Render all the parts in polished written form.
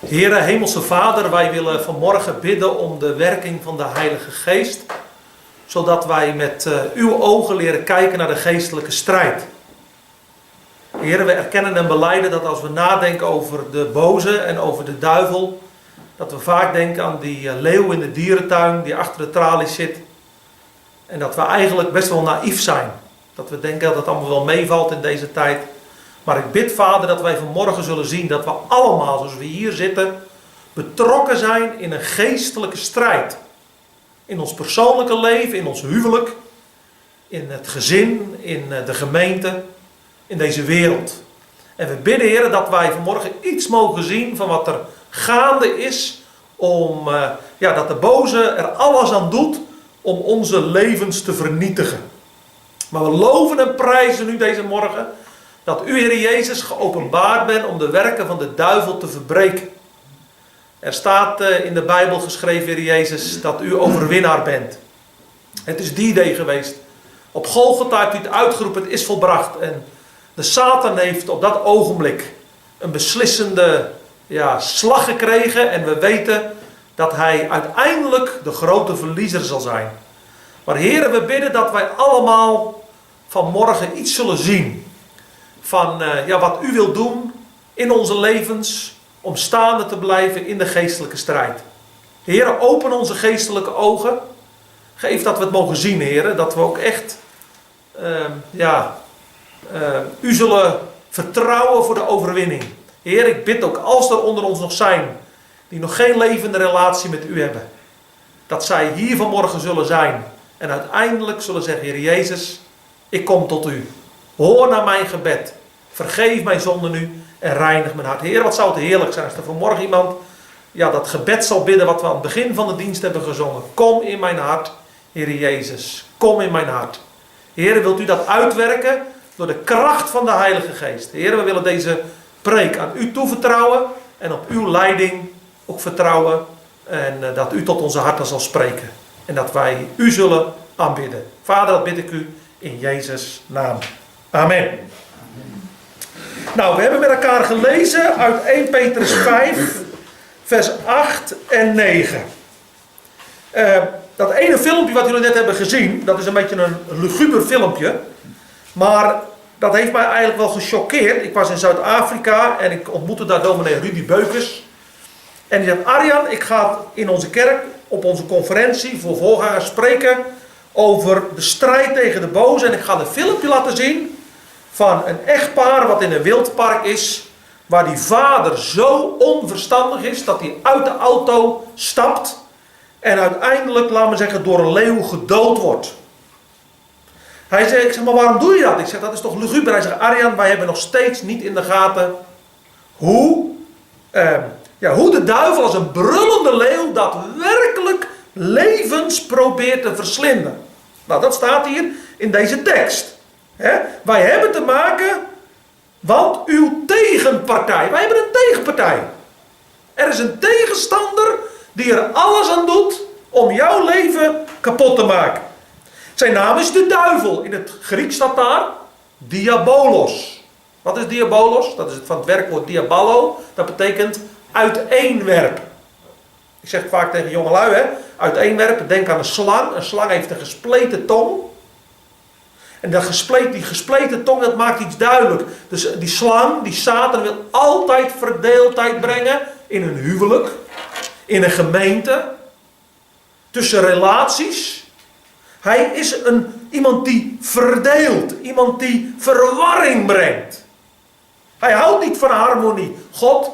Heere, Hemelse Vader, wij willen vanmorgen bidden om de werking van de Heilige Geest, zodat wij met uw ogen leren kijken naar de geestelijke strijd. Heere, we erkennen en belijden dat als we nadenken over de boze en over de duivel, dat we vaak denken aan die leeuw in de dierentuin die achter de tralies zit. En dat we eigenlijk best wel naïef zijn. Dat we denken dat het allemaal wel meevalt in deze tijd. Maar ik bid, Vader, dat wij vanmorgen zullen zien dat we allemaal, zoals we hier zitten, betrokken zijn in een geestelijke strijd. In ons persoonlijke leven, in ons huwelijk, in het gezin, in de gemeente, in deze wereld. En we bidden, Heer, dat wij vanmorgen iets mogen zien van wat er gaande is, om dat de boze er alles aan doet om onze levens te vernietigen. Maar we loven en prijzen u deze morgen dat u, Heer Jezus, geopenbaard bent om de werken van de duivel te verbreken. Er staat in de Bijbel geschreven, Heer Jezus, dat u overwinnaar bent. Het is die day geweest. Op Golgotha hebt u het uitgeroepen, het is volbracht. En de Satan heeft op dat ogenblik een beslissende slag gekregen. En we weten dat hij uiteindelijk de grote verliezer zal zijn. Maar Heer, we bidden dat wij allemaal vanmorgen iets zullen zien van wat u wilt doen in onze levens om staande te blijven in de geestelijke strijd. Heer, open onze geestelijke ogen. Geef dat we het mogen zien, Heer, dat we ook echt u zullen vertrouwen voor de overwinning. Heer, ik bid ook als er onder ons nog zijn die nog geen levende relatie met u hebben, dat zij hier vanmorgen zullen zijn en uiteindelijk zullen zeggen, Heer Jezus, ik kom tot u. Hoor naar mijn gebed. Vergeef mijn zonden nu en reinig mijn hart. Heer, wat zou het heerlijk zijn als er vanmorgen iemand dat gebed zal bidden wat we aan het begin van de dienst hebben gezongen. Kom in mijn hart, Heer Jezus. Kom in mijn hart. Heer, wilt u dat uitwerken door de kracht van de Heilige Geest. Heer, we willen deze preek aan u toevertrouwen en op uw leiding ook vertrouwen. En dat u tot onze harten zal spreken. En dat wij u zullen aanbidden. Vader, dat bid ik u in Jezus' naam. Amen. Nou, we hebben met elkaar gelezen uit 1 Petrus 5, vers 8 en 9. Dat ene filmpje wat jullie net hebben gezien, dat is een beetje een luguber filmpje. Maar dat heeft mij eigenlijk wel gechoqueerd. Ik was in Zuid-Afrika en ik ontmoette daar dominee Rudy Beukers. En die zegt, Arjan, ik ga in onze kerk op onze conferentie voor voorgangers spreken over de strijd tegen de boze. En ik ga een filmpje laten zien van een echtpaar wat in een wildpark is, waar die vader zo onverstandig is dat hij uit de auto stapt en uiteindelijk, laten we zeggen, door een leeuw gedood wordt. Hij zegt, ik zeg, maar waarom doe je dat? Ik zeg, dat is toch luguber? Hij zegt, Arjan, wij hebben nog steeds niet in de gaten hoe de duivel als een brullende leeuw daadwerkelijk levens probeert te verslinden. Nou, dat staat hier in deze tekst. Wij hebben te maken, want uw tegenpartij, wij hebben een tegenpartij. Er is een tegenstander die er alles aan doet om jouw leven kapot te maken. Zijn naam is de duivel. In het Grieks staat daar diabolos. Wat is diabolos? Dat is van het werkwoord diaballo. Dat betekent uiteenwerpen. Ik zeg vaak tegen jongelui, uiteenwerpen. Denk aan een slang. Een slang heeft een gespleten tong. En die gespleten tong, dat maakt iets duidelijk. Dus die slang, die Satan, wil altijd verdeeldheid brengen in een huwelijk, in een gemeente, tussen relaties. Hij is iemand die verdeelt, iemand die verwarring brengt. Hij houdt niet van harmonie. God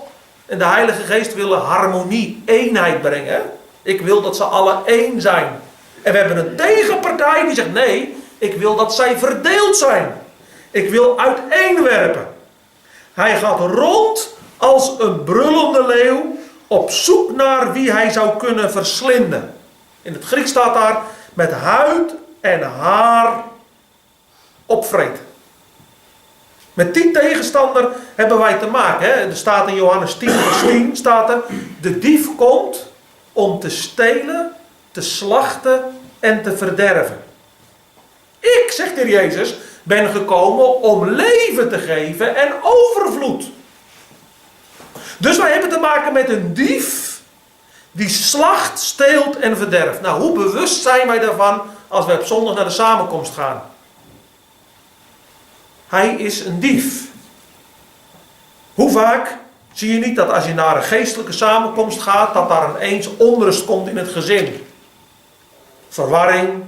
en de Heilige Geest willen harmonie, eenheid brengen. Ik wil dat ze alle één zijn. En we hebben een tegenpartij die zegt, nee, ik wil dat zij verdeeld zijn. Ik wil uiteenwerpen. Hij gaat rond als een brullende leeuw op zoek naar wie hij zou kunnen verslinden. In het Grieks staat daar met huid en haar opvreten. Met die tegenstander hebben wij te maken. Er staat in Johannes 10 vers 10 staat er, de dief komt om te stelen, te slachten en te verderven. Ik, zegt de Heer Jezus, ben gekomen om leven te geven en overvloed. Dus wij hebben te maken met een dief die slacht, steelt en verderft. Nou, hoe bewust zijn wij daarvan als wij op zondag naar de samenkomst gaan? Hij is een dief. Hoe vaak zie je niet dat als je naar een geestelijke samenkomst gaat, dat daar ineens onrust komt in het gezin? Verwarring,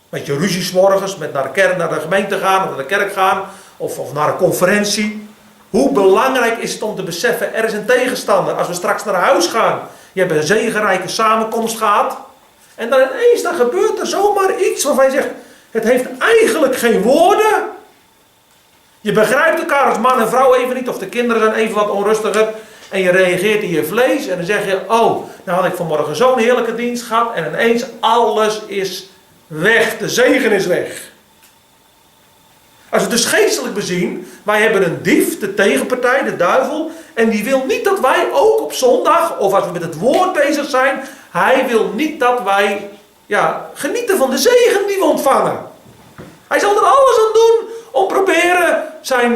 met je ruzies morgens, met naar de gemeente gaan, of naar de kerk gaan, of naar een conferentie. Hoe belangrijk is het om te beseffen, er is een tegenstander. Als we straks naar huis gaan, je hebt een zegenrijke samenkomst gehad, en dan ineens dan gebeurt er zomaar iets waarvan je zegt, het heeft eigenlijk geen woorden. Je begrijpt elkaar als man en vrouw even niet, of de kinderen zijn even wat onrustiger, en je reageert in je vlees, en dan zeg je, oh, nou had ik vanmorgen zo'n heerlijke dienst gehad, en ineens alles is weg, de zegen is weg. Als we het dus geestelijk bezien, wij hebben een dief, de tegenpartij, de duivel, en die wil niet dat wij ook op zondag, of als we met het woord bezig zijn, hij wil niet dat wij genieten van de zegen die we ontvangen. Hij zal er alles aan doen om proberen zijn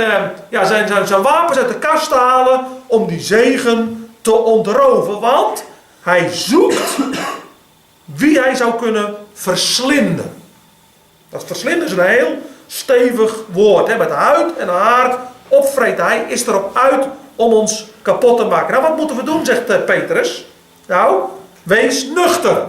wapens uit de kast te halen om die zegen te ontroven. Want hij zoekt wie hij zou kunnen verslinden. Dat verslinden is een heel stevig woord. Hè? Met huid en haar opvreten. Hij is erop uit om ons kapot te maken. Nou, wat moeten we doen, zegt Petrus? Nou, wees nuchter.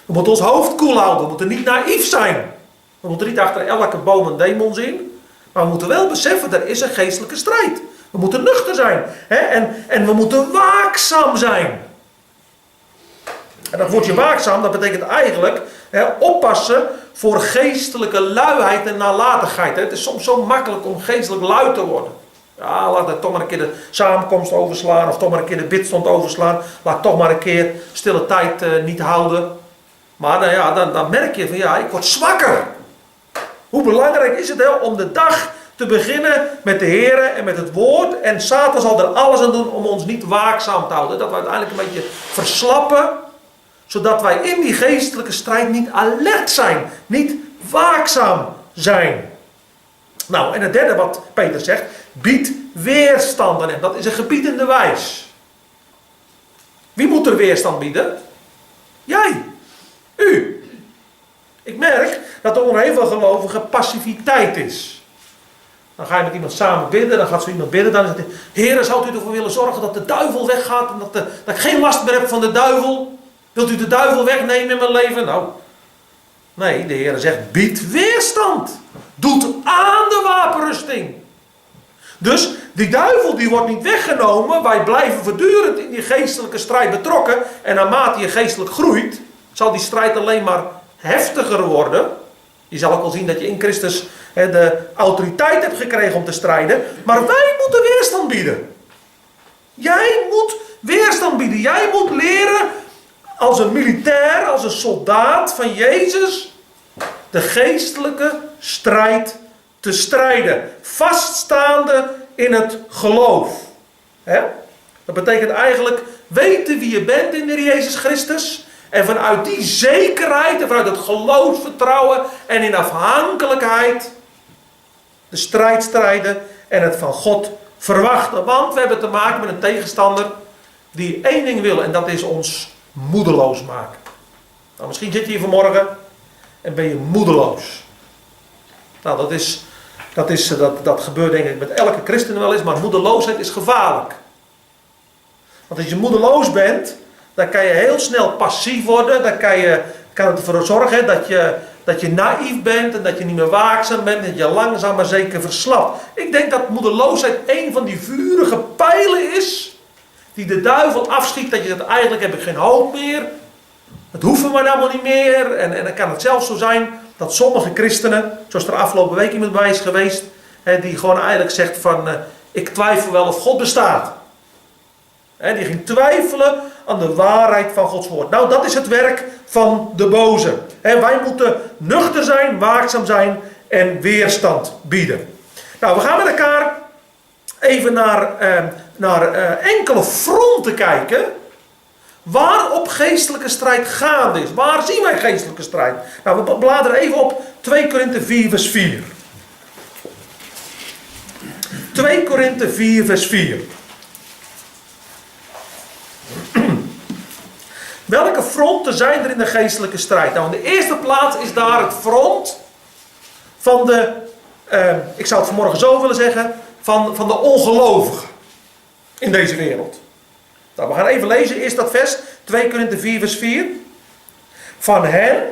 We moeten ons hoofd koel houden. We moeten niet naïef zijn. We moeten niet achter elke boom een demon zien. Maar we moeten wel beseffen, er is een geestelijke strijd. We moeten nuchter zijn. Hè? En we moeten waakzaam zijn. En dat woordje waakzaam, dat betekent eigenlijk oppassen voor geestelijke luiheid en nalatigheid. Hè? Het is soms zo makkelijk om geestelijk lui te worden. Ja, laat ik toch maar een keer de samenkomst overslaan. Of toch maar een keer de bidstond overslaan. Laat toch maar een keer stille tijd niet houden. Maar dan merk je van ik word zwakker. Hoe belangrijk is het om de dag te beginnen met de Heer en met het woord. En Satan zal er alles aan doen om ons niet waakzaam te houden. Dat we uiteindelijk een beetje verslappen. Zodat wij in die geestelijke strijd niet alert zijn. Niet waakzaam zijn. Nou, en het derde wat Peter zegt. Bied weerstand aan hem. Dat is een gebiedende wijs. Wie moet er weerstand bieden? Jij. U. Ik merk dat er onder heel veel gelovigen passiviteit is. Dan ga je met iemand samen bidden. Dan gaat zo iemand bidden. Dan zegt hij, Heer, zou u ervoor willen zorgen dat de duivel weggaat. En dat ik geen last meer heb van de duivel. Wilt u de duivel wegnemen in mijn leven? Nou, nee, de Heer zegt, bied weerstand. Doet aan de wapenrusting. Dus die duivel die wordt niet weggenomen. Wij blijven voortdurend in die geestelijke strijd betrokken. En naarmate je geestelijk groeit, zal die strijd alleen maar heftiger worden. Je zal ook wel zien dat je in Christus de autoriteit hebt gekregen om te strijden. Maar wij moeten weerstand bieden. Jij moet weerstand bieden. Jij moet leren als een militair, als een soldaat van Jezus, de geestelijke strijd te strijden. Vaststaande in het geloof. Dat betekent eigenlijk weten wie je bent in de Heer Jezus Christus. En vanuit die zekerheid en vanuit het geloofsvertrouwen en in afhankelijkheid de strijd strijden en het van God verwachten. Want we hebben te maken met een tegenstander die één ding wil en dat is ons moedeloos maken. Nou, misschien zit je hier vanmorgen en ben je moedeloos. Nou, dat gebeurt denk ik met elke christen wel eens, maar moedeloosheid is gevaarlijk. Want als je moedeloos bent, dan kan je heel snel passief worden. Dan kan het ervoor zorgen dat je naïef bent en dat je niet meer waakzaam bent. Dat je langzaam maar zeker verslapt. Ik denk dat moedeloosheid een van die vurige pijlen is die de duivel afschiet. Dat je zegt, eigenlijk heb ik geen hoop meer. Het hoeft me maar allemaal niet meer. En dan kan het zelfs zo zijn dat sommige christenen, zoals er afgelopen week iemand bij is geweest, die gewoon eigenlijk zegt van, ik twijfel wel of God bestaat. Die ging twijfelen aan de waarheid van Gods woord. Nou, dat is het werk van de boze. Wij moeten nuchter zijn, waakzaam zijn en weerstand bieden. Nou, we gaan met elkaar even naar enkele fronten kijken waarop geestelijke strijd gaande is. Waar zien wij geestelijke strijd? Nou, we bladeren even op 2 Korinthe 4 vers 4. 2 Korinthe 4 vers 4. Welke fronten zijn er in de geestelijke strijd? Nou, in de eerste plaats is daar het front van de, ik zou het vanmorgen zo willen zeggen, van de ongelovigen in deze wereld. Nou, we gaan even lezen, eerst dat vers, 2 Korinthe 4 vers 4. Van hen,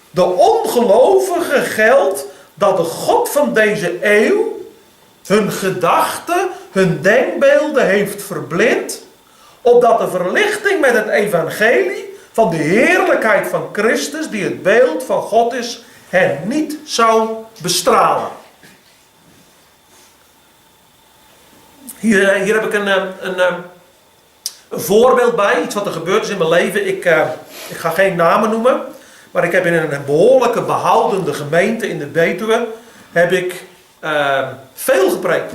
de ongelovigen, geldt dat de God van deze eeuw hun gedachten, hun denkbeelden heeft verblind, opdat de verlichting met het evangelie van de heerlijkheid van Christus, die het beeld van God is, hen niet zou bestralen. Hier heb ik een voorbeeld bij, iets wat er gebeurd is in mijn leven. Ik ga geen namen noemen, maar ik heb in een behoorlijke behoudende gemeente in de Betuwe, heb ik veel gepreekt.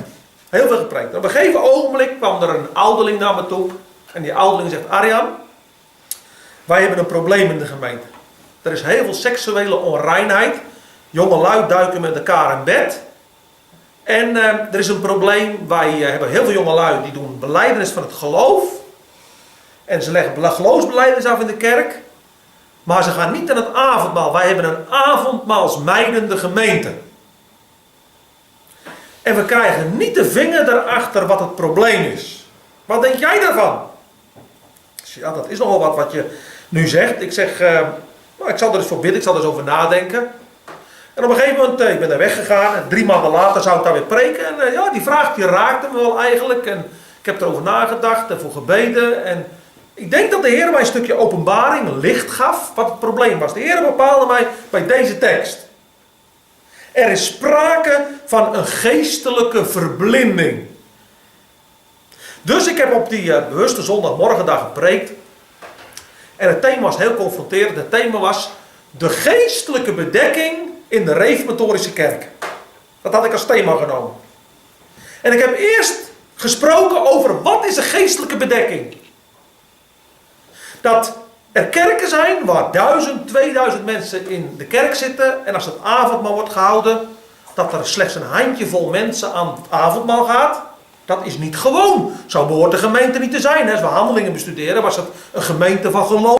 Heel veel gepreekt. Op een gegeven ogenblik kwam er een ouderling naar me toe. En die ouderling zegt, Arjan, wij hebben een probleem in de gemeente. Er is heel veel seksuele onreinheid. Jongelui duiken met elkaar in bed. En er is een probleem. Wij hebben heel veel jongelui die doen belijdenis van het geloof. En ze leggen geloofsbelijdenis af in de kerk. Maar ze gaan niet aan het avondmaal. Wij hebben een avondmaalsmijdende gemeente. En we krijgen niet de vinger erachter wat het probleem is. Wat denk jij daarvan? Ja, dat is nogal wat je nu zegt. Ik zeg, ik zal er eens voor bidden, ik zal er eens over nadenken. En op een gegeven moment, ik ben daar weggegaan. En 3 maanden later zou ik daar weer preken. En ja, die vraag die raakte me wel eigenlijk. En ik heb erover nagedacht en voor gebeden. En ik denk dat de Heer mij een stukje openbaring, een licht gaf, wat het probleem was. De Heer bepaalde mij bij deze tekst. Er is sprake van een geestelijke verblinding. Dus ik heb op die bewuste zondagmorgen daar gepreekt. En het thema was heel confronterend. Het thema was de geestelijke bedekking in de reformatorische kerk. Dat had ik als thema genomen. En ik heb eerst gesproken over wat is een geestelijke bedekking. Dat er kerken zijn waar 1000, 2000 mensen in de kerk zitten. En als het avondmaal wordt gehouden, dat er slechts een handjevol mensen aan het avondmaal gaat. Dat is niet gewoon. Zo behoort de gemeente niet te zijn. Als we Handelingen bestuderen, was het een gemeente van gelovigen.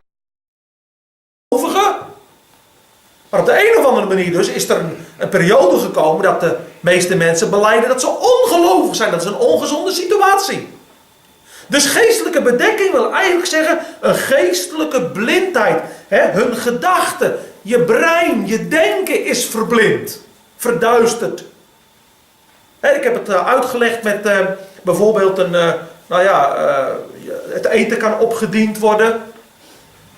Maar op de een of andere manier dus is er een periode gekomen dat de meeste mensen belijden dat ze ongelovig zijn. Dat is een ongezonde situatie. Dus geestelijke bedekking wil eigenlijk zeggen een geestelijke blindheid. Hun gedachten, je brein, je denken is verblind. Verduisterd. Ik heb het uitgelegd met bijvoorbeeld het eten kan opgediend worden.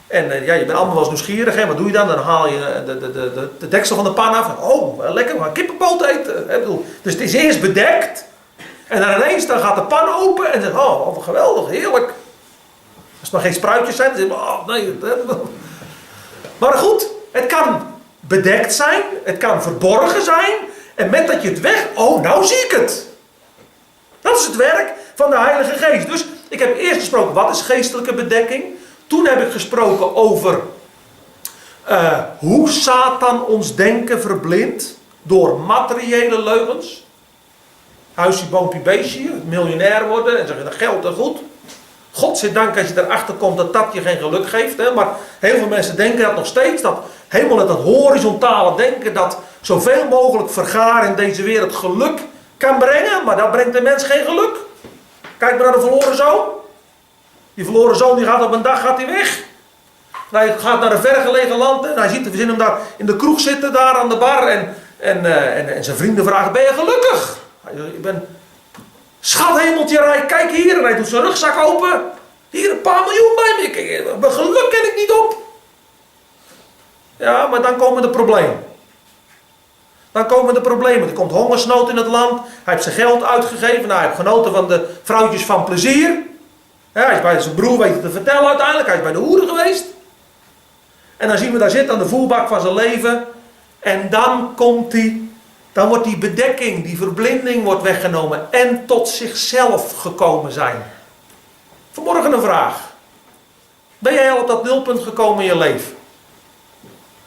En je bent allemaal wel eens nieuwsgierig. Hè? Wat doe je dan? Dan haal je de deksel van de pan af. Oh, lekker, maar kippenpoot eten. Dus het is eerst bedekt. En dan ineens dan gaat de pan open. En dan zegt, oh, geweldig, heerlijk. Als het maar geen spruitjes zijn. Dan zeg je, oh, nee. Maar goed, het kan bedekt zijn. Het kan verborgen zijn. En met dat je het weg... Oh, nou zie ik het. Dat is het werk van de Heilige Geest. Dus ik heb eerst gesproken, wat is geestelijke bedekking? Toen heb ik gesproken over hoe Satan ons denken verblindt door materiële leugens. Huisje, boompje, beestje, miljonair worden en zeggen dat geld en goed. Godzijdank als je erachter komt dat dat je geen geluk geeft. Hè? Maar heel veel mensen denken dat nog steeds. Dat helemaal dat horizontale denken dat zoveel mogelijk vergaren in deze wereld geluk kan brengen. Maar dat brengt de mens geen geluk. Kijk maar naar de verloren zoon. Die verloren zoon die gaat op een dag weg. Hij gaat naar een vergelegen land. En we zien hem daar in de kroeg zitten, daar aan de bar. En zijn vrienden vragen, ben je gelukkig? Ik ben schathemeltje rijk, kijk hier. En hij doet zijn rugzak open. Hier een paar miljoen bij me. Mijn geluk ken ik niet op. Ja, maar dan komen de problemen. Er komt hongersnood in het land. Hij heeft zijn geld uitgegeven. Hij heeft genoten van de vrouwtjes van plezier. Ja, hij is bij zijn broer weten te vertellen uiteindelijk. Hij is bij de hoeren geweest. En dan zien we daar zitten aan de voerbak van zijn leven. En dan wordt die bedekking, die verblinding wordt weggenomen. En tot zichzelf gekomen zijn. Vanmorgen een vraag. Ben jij al op dat nulpunt gekomen in je leven?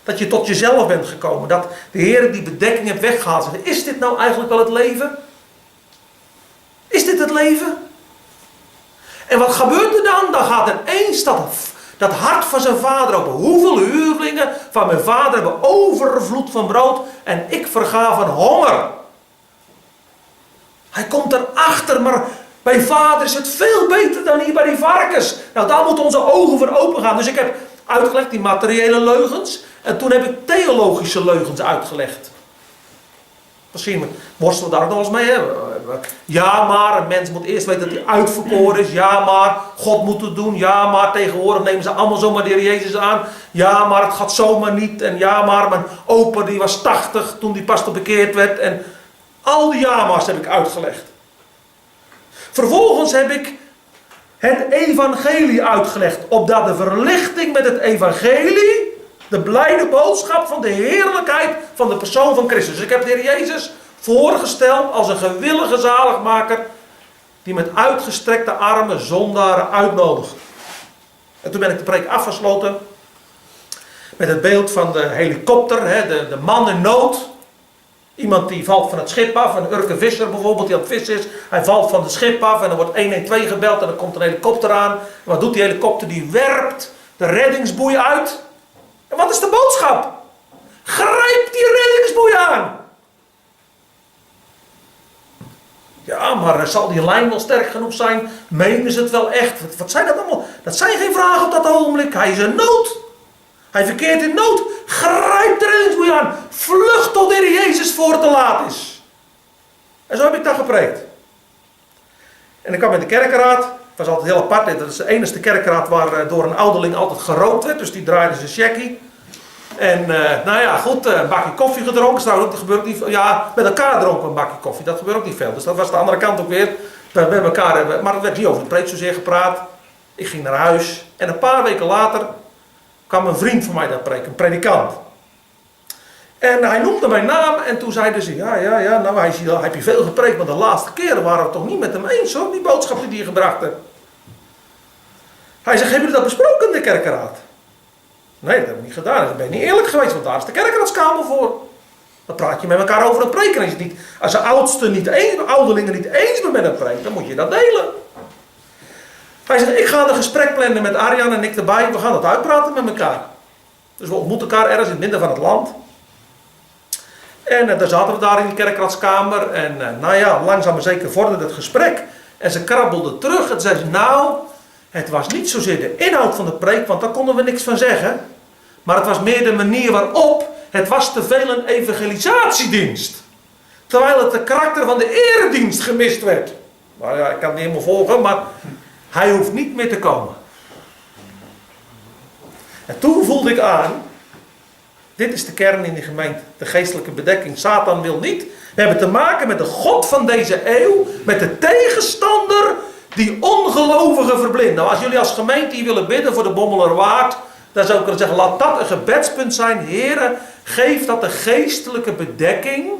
Dat je tot jezelf bent gekomen. Dat de Heer die bedekking heeft weggehaald. Is dit nou eigenlijk wel het leven? dit het leven? En wat gebeurt er dan? Dan gaat ineens dat hart van zijn vader open. Hoeveel huurlingen van mijn vader hebben overvloed van brood en ik verga van honger. Hij komt erachter, maar bij vader is het veel beter dan hier bij die varkens. Nou, daar moeten onze ogen voor open gaan. Dus ik heb uitgelegd die materiële leugens. En toen heb ik theologische leugens uitgelegd. Misschien worstelen we daar ook nog eens mee. Hè? Ja, maar een mens moet eerst weten dat hij uitverkoren is. Ja, maar God moet het doen. Ja, maar tegenwoordig nemen ze allemaal zomaar de Heer Jezus aan. Ja, maar het gaat zomaar niet. En ja, maar mijn opa die was 80 toen die pastor bekeerd werd. En al die ja-maars heb ik uitgelegd. Vervolgens heb ik het evangelie uitgelegd. Opdat de verlichting met het evangelie, de blijde boodschap van de heerlijkheid van de persoon van Christus. Dus ik heb de Heer Jezus voorgesteld als een gewillige zaligmaker die met uitgestrekte armen zondaren uitnodigt. En toen ben ik de preek afgesloten met het beeld van de helikopter, de man in nood. Iemand die valt van het schip af, een Urke visser bijvoorbeeld die aan het vissen is. Hij valt van het schip af en dan wordt 112 gebeld en dan komt een helikopter aan. En wat doet die helikopter? Die werpt de reddingsboei uit. En wat is de boodschap? Grijp die reddingsboei aan. Ja, maar zal die lijn wel sterk genoeg zijn? Menen ze het wel echt? Wat zijn dat allemaal? Dat zijn geen vragen op dat ogenblik. Hij is in nood. Hij verkeert in nood. Grijp de reddingsboei aan. Vlucht tot de Heer Jezus voor het te laat is. En zo heb ik dat gepreekt. En ik kwam in de kerkenraad. Het was altijd heel apart. Dat is de enige kerkenraad waar door een ouderling altijd gerookt werd. Dus die draaide zijn checkie. En nou ja, goed, een bakje koffie gedronken. Dat gebeurt ook niet veel. Ja, met elkaar dronken we een bakje koffie. Dat gebeurt ook niet veel. Dus dat was de andere kant ook weer. Bij elkaar, maar er werd niet over de preek zozeer gepraat. Ik ging naar huis. En een paar weken later kwam een vriend van mij daar preken. Een predikant. En hij noemde mijn naam. En toen zeiden ze, ja, nou heb je veel gepreekt. Maar de laatste keren waren we het toch niet met hem eens hoor. Die boodschap die hij gebracht heeft. Hij zegt, hebben jullie dat besproken in de kerkenraad? Nee, dat hebben we niet gedaan. Dan ben je niet eerlijk geweest, want daar is de kerkenraadskamer voor. Dan praat je met elkaar over een preek. En als de ouderlingen niet eens zijn met een preek, dan moet je dat delen. Hij zegt, ik ga een gesprek plannen met Arjan en ik erbij. We gaan dat uitpraten met elkaar. Dus we ontmoeten elkaar ergens in het midden van het land. En daar zaten we daar in de kerkenraadskamer. En nou ja, langzaam maar zeker vorderde het gesprek. En ze krabbelde terug en zei, nou, het was niet zozeer de inhoud van de preek, want daar konden we niks van zeggen. Maar het was meer de manier waarop. Het was te veel een evangelisatiedienst. Terwijl het de karakter van de eredienst gemist werd. Nou ja, ik kan het niet helemaal volgen, maar hij hoeft niet meer te komen. En toen voelde ik aan, dit is de kern in de gemeente. De geestelijke bedekking. Satan wil niet. We hebben te maken met de God van deze eeuw. Met de tegenstander die ongelovigen verblindt. Nou, als jullie als gemeente hier willen bidden voor de Bommelerwaard, dan zou ik kunnen zeggen, laat dat een gebedspunt zijn. Heren, geef dat de geestelijke bedekking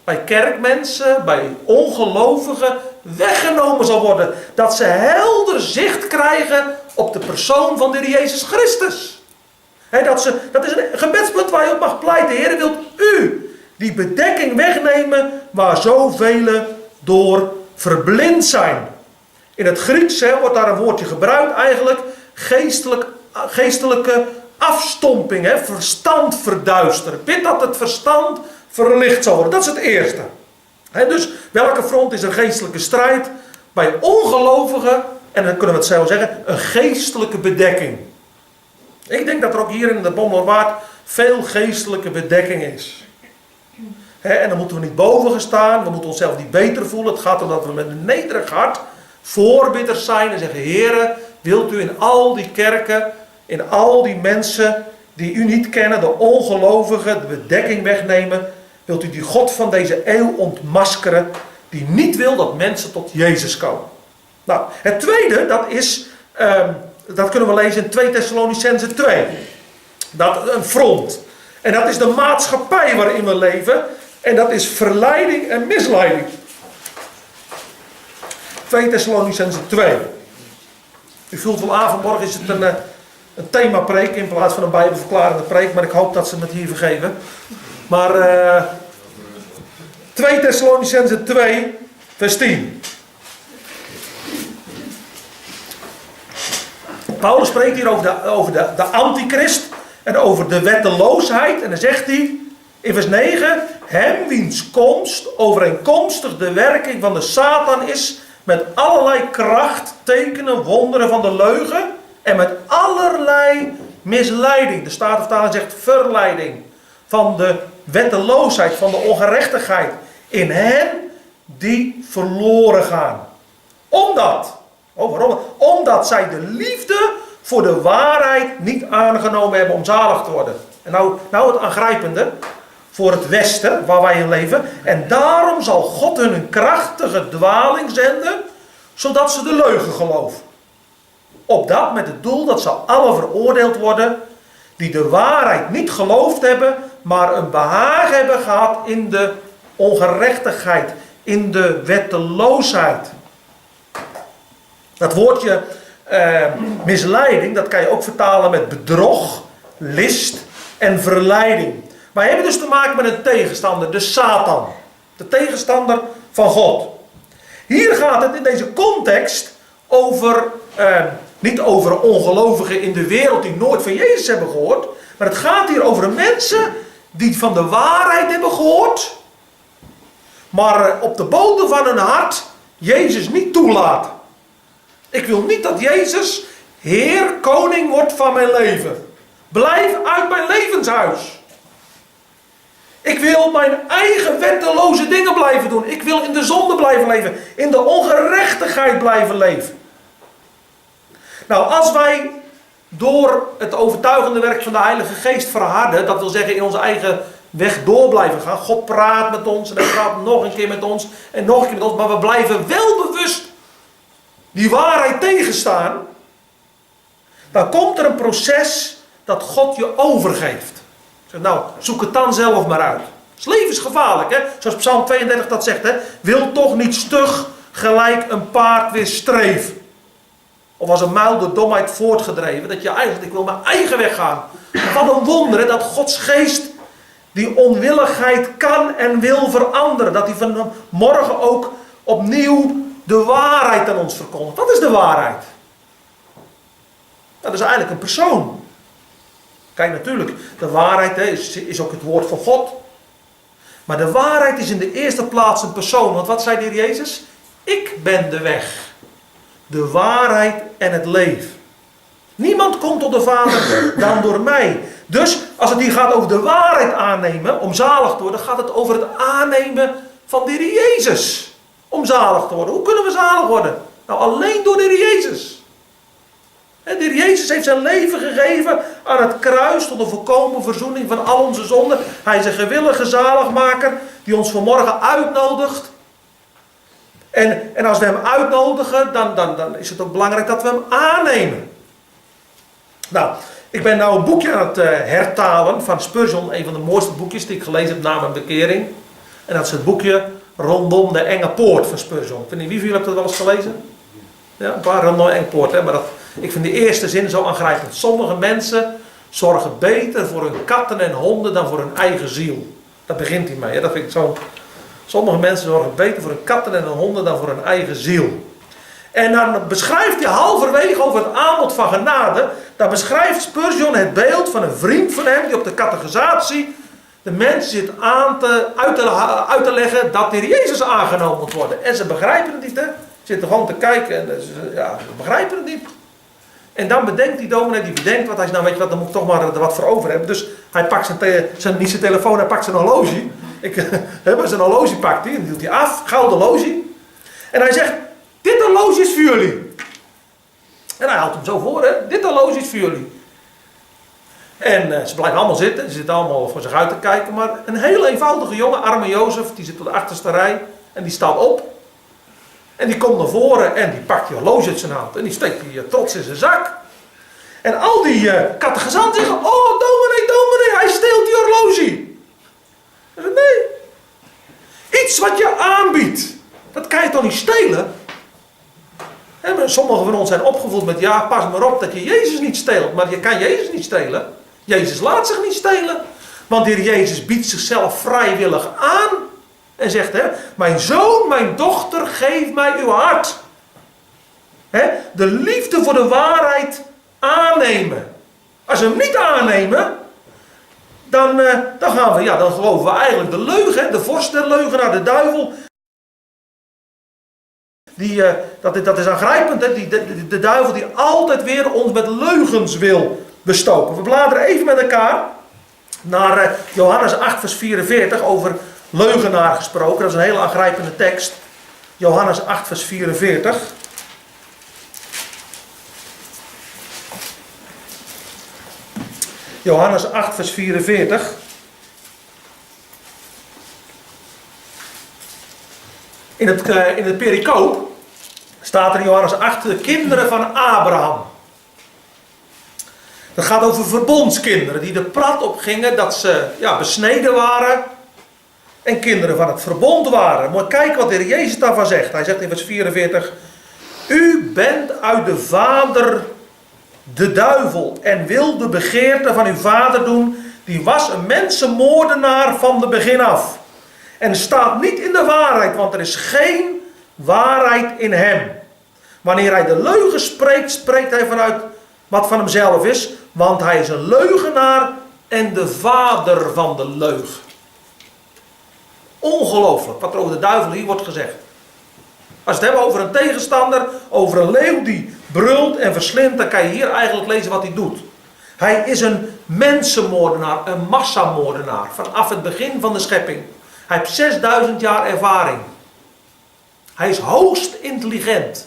bij kerkmensen, bij ongelovigen weggenomen zal worden. Dat ze helder zicht krijgen op de persoon van de Heer Jezus Christus. Dat is een gebedspunt waar je op mag pleiten. Heren, wilt u die bedekking wegnemen waar zoveel door verblind zijn. In het Grieks wordt daar een woordje gebruikt eigenlijk. Geestelijke afstomping. Verstand verduisteren. Bid dat het verstand verlicht zal worden. Dat is het eerste. Dus welke front is een geestelijke strijd? Bij ongelovigen, en dan kunnen we het zo zeggen, een geestelijke bedekking. Ik denk dat er ook hier in de Bommelerwaard veel geestelijke bedekking is. En dan moeten we niet boven gaan staan. We moeten onszelf niet beter voelen. Het gaat om dat we met een nederig hart voorbidders zijn en zeggen, Heere, wilt u in al die kerken, in al die mensen die u niet kennen, de ongelovigen, de bedekking wegnemen, wilt u die God van deze eeuw ontmaskeren, die niet wil dat mensen tot Jezus komen. Nou, het tweede, dat kunnen we lezen in 2 Thessalonicenzen 2. Dat een front. En dat is de maatschappij waarin we leven. En dat is verleiding en misleiding. 2 Thessalonicenzen 2. U voelt wel aan, vanmorgen is het een themapreek in plaats van een bijbelverklarende preek. Maar ik hoop dat ze het hier vergeven. Maar 2 Thessalonicenzen 2, vers 10. Paulus spreekt hier over de antichrist en over de wetteloosheid. En dan zegt hij in vers 9, hem wiens komst overeenkomstig de werking van de Satan is, met allerlei kracht, tekenen, wonderen van de leugen en met allerlei misleiding. De Statenvertaling zegt verleiding van de wetteloosheid, van de ongerechtigheid in hen die verloren gaan. Omdat zij de liefde voor de waarheid niet aangenomen hebben om zalig te worden. En nou het aangrijpende voor het Westen waar wij in leven. En daarom zal God hun een krachtige dwaling zenden, zodat ze de leugen geloven. Opdat met het doel dat ze allen veroordeeld worden die de waarheid niet geloofd hebben, maar een behagen hebben gehad in de ongerechtigheid, in de wetteloosheid. Dat woordje misleiding, dat kan je ook vertalen met bedrog, list en verleiding. Wij hebben dus te maken met een tegenstander, de Satan. De tegenstander van God. Hier gaat het in deze context over, niet over ongelovigen in de wereld die nooit van Jezus hebben gehoord. Maar het gaat hier over mensen die van de waarheid hebben gehoord. Maar op de bodem van hun hart Jezus niet toelaten. Ik wil niet dat Jezus Heer, koning wordt van mijn leven. Blijf uit mijn levenshuis. Ik wil mijn eigen wetteloze dingen blijven doen. Ik wil in de zonde blijven leven. In de ongerechtigheid blijven leven. Nou, als wij door het overtuigende werk van de Heilige Geest verharden, dat wil zeggen in onze eigen weg door blijven gaan. God praat met ons en hij praat nog een keer met ons en nog een keer met ons. Maar we blijven wel bewust die waarheid tegenstaan. Dan komt er een proces dat God je overgeeft. Zeg, nou, zoek het dan zelf maar uit. Het is levensgevaarlijk, hè? Zoals Psalm 32 dat zegt, hè? Wil toch niet stug gelijk een paard weer streef. Of als een muil door domheid voortgedreven. Dat je eigenlijk, ik wil mijn eigen weg gaan. Wat een wonder, hè? Dat Gods geest die onwilligheid kan en wil veranderen. Dat hij vanmorgen ook opnieuw de waarheid aan ons verkondigt. Wat is de waarheid? Dat is eigenlijk een persoon. Kijk, natuurlijk, de waarheid is ook het woord van God. Maar de waarheid is in de eerste plaats een persoon. Want wat zei de Heer Jezus? Ik ben de weg, de waarheid en het leven. Niemand komt tot de Vader dan door mij. Dus als het hier gaat over de waarheid aannemen, om zalig te worden, gaat het over het aannemen van de Heer Jezus. Om zalig te worden. Hoe kunnen we zalig worden? Nou, alleen door de Heer Jezus. De Heer Jezus heeft zijn leven gegeven aan het kruis tot een volkomen verzoening van al onze zonden. Hij is een gewillige zaligmaker die ons vanmorgen uitnodigt. En als we hem uitnodigen, dan is het ook belangrijk dat we hem aannemen. Nou, ik ben nou een boekje aan het hertalen van Spurgeon. Een van de mooiste boekjes die ik gelezen heb na mijn bekering. En dat is het boekje Rondom de Enge Poort van Spurgeon. Ik weet niet, wie van jullie hebben dat wel eens gelezen? Ja, een paar Rondom de Enge Poort. Hè? Maar ik vind de eerste zin zo aangrijpend. Sommige mensen zorgen beter voor hun katten en honden dan voor hun eigen ziel. Daar begint hij mee. Hè? Dat vind ik zo. Sommige mensen zorgen beter voor hun katten en hun honden dan voor hun eigen ziel. En dan beschrijft hij halverwege over het aanbod van genade. Dan beschrijft Spurgeon het beeld van een vriend van hem die op de catechisatie de mensen zit uit te leggen dat de Heer Jezus aangenomen moet worden. En ze begrijpen het niet, hè. Ze zitten gewoon te kijken en ze begrijpen het niet. En dan bedenkt die dominee, die bedenkt wat hij zegt, nou weet je wat, dan moet ik toch maar er wat voor over hebben. Dus hij pakt niet zijn telefoon, hij pakt zijn horloge. Zijn horloge pakt hij en die doet hij af, gouden horloge. En hij zegt, dit horloge is voor jullie. En hij houdt hem zo voor, hè. Dit horloge is voor jullie. En ze blijven allemaal zitten. Ze zitten allemaal voor zich uit te kijken. Maar een heel eenvoudige jongen, arme Jozef, die zit op de achterste rij. En die staat op. En die komt naar voren en die pakt die horloge uit zijn hand. En die steekt die trots in zijn zak. En al die catechizanten zeggen, oh dominee, hij steelt die horloge. Hij zegt, nee. Iets wat je aanbiedt, dat kan je toch niet stelen? En sommigen van ons zijn opgevoed met, ja, pas maar op dat je Jezus niet steelt. Maar je kan Jezus niet stelen. Jezus laat zich niet stelen. Want de Heer Jezus biedt zichzelf vrijwillig aan. En zegt, hè, mijn zoon, mijn dochter, geef mij uw hart. Hè, de liefde voor de waarheid aannemen. Als we hem niet aannemen, dan geloven we eigenlijk de leugen, hè? De vorst der leugenaar, de duivel. Dat is aangrijpend, hè? De duivel die altijd weer ons met leugens wil bestoken. We bladeren even met elkaar naar Johannes 8 vers 44, over leugenaar gesproken. Dat is een hele aangrijpende tekst. Johannes 8 vers 44. Johannes 8 vers 44. In het pericoop staat er in Johannes 8 de kinderen van Abraham. Dat gaat over verbondskinderen die de prat op gingen dat ze besneden waren en kinderen van het verbond waren. Moet kijken wat de Heer Jezus daarvan zegt. Hij zegt in vers 44: U bent uit de vader de duivel en wil de begeerte van uw vader doen. Die was een mensenmoordenaar van de begin af. En staat niet in de waarheid, want er is geen waarheid in hem. Wanneer hij de leugen spreekt, spreekt hij vanuit wat van hemzelf is. Want hij is een leugenaar en de vader van de leug. Ongelooflijk wat er over de duivel hier wordt gezegd. Als we het hebben over een tegenstander, over een leeuw die brult en verslindt, dan kan je hier eigenlijk lezen wat hij doet. Hij is een mensenmoordenaar, een massamoordenaar, vanaf het begin van de schepping. Hij heeft 6000 jaar ervaring. Hij is hoogst intelligent.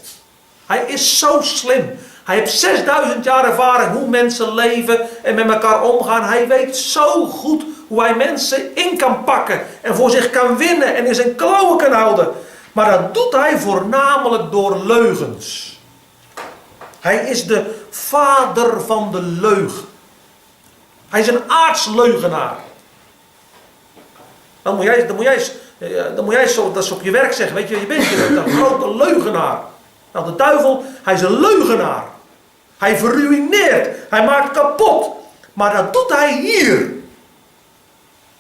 Hij is zo slim. Hij heeft 6000 jaar ervaring hoe mensen leven en met elkaar omgaan. Hij weet zo goed hoe hij mensen in kan pakken en voor zich kan winnen en in zijn klauwen kan houden. Maar dat doet hij voornamelijk door leugens. Hij is de vader van de leugen. Hij is een aardsleugenaar. Dan moet jij zo, dat is op je werk zeggen, weet je bent een grote leugenaar. Nou, de duivel, hij is een leugenaar. Hij verruïneert, hij maakt kapot. Maar dat doet hij hier.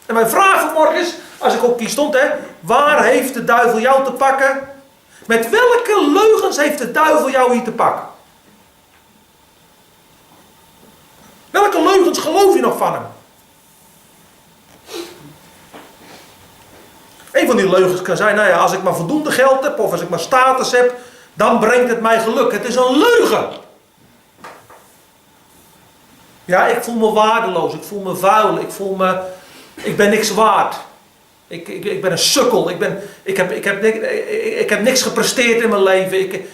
En mijn vraag vanmorgen is, als ik op kies stond, waar heeft de duivel jou te pakken? Met welke leugens heeft de duivel jou hier te pakken? Welke leugens geloof je nog van hem? Een van die leugens kan zijn, als ik maar voldoende geld heb of als ik maar status heb, dan brengt het mij geluk. Het is een leugen. Ja, ik voel me waardeloos, ik voel me vuil, ik ben niks waard. Ik ben een sukkel, ik heb niks gepresteerd in mijn leven.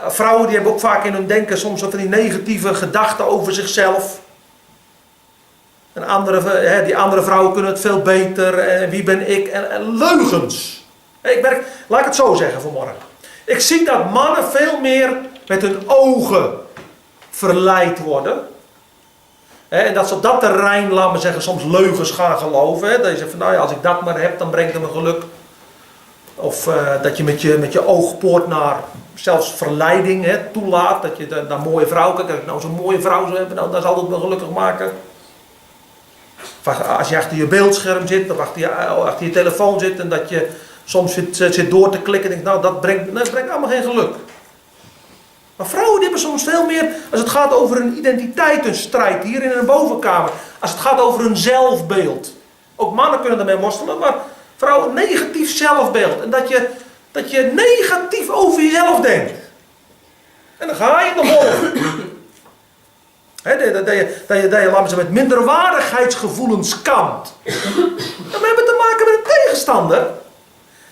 Vrouwen die hebben ook vaak in hun denken soms van die negatieve gedachten over zichzelf. En die andere vrouwen kunnen het veel beter. En wie ben ik? En leugens. Laat ik het zo zeggen vanmorgen. Ik zie dat mannen veel meer met hun ogen verleid worden. En dat ze op dat terrein, laat me zeggen, soms leugens gaan geloven. Dat je zegt van, als ik dat maar heb, dan brengt het me geluk. Of dat je met je oogpoort naar zelfs verleiding toelaat. Dat je naar mooie vrouw kijkt. Als ik nou zo'n mooie vrouw zou hebben, dan zal het me gelukkig maken. Of als je achter je beeldscherm zit, of achter je telefoon zit en dat je soms zit door te klikken en denkt, dat brengt allemaal geen geluk. Maar vrouwen die hebben soms veel meer, als het gaat over een identiteit, een strijd, hier in een bovenkamer. Als het gaat over een zelfbeeld. Ook mannen kunnen ermee worstelen, maar vrouwen negatief zelfbeeld. En dat je negatief over jezelf denkt. En dan ga je in de golf. Dat je laten we zeggen, met minderwaardigheidsgevoelens kampt. En we hebben te maken met een tegenstander.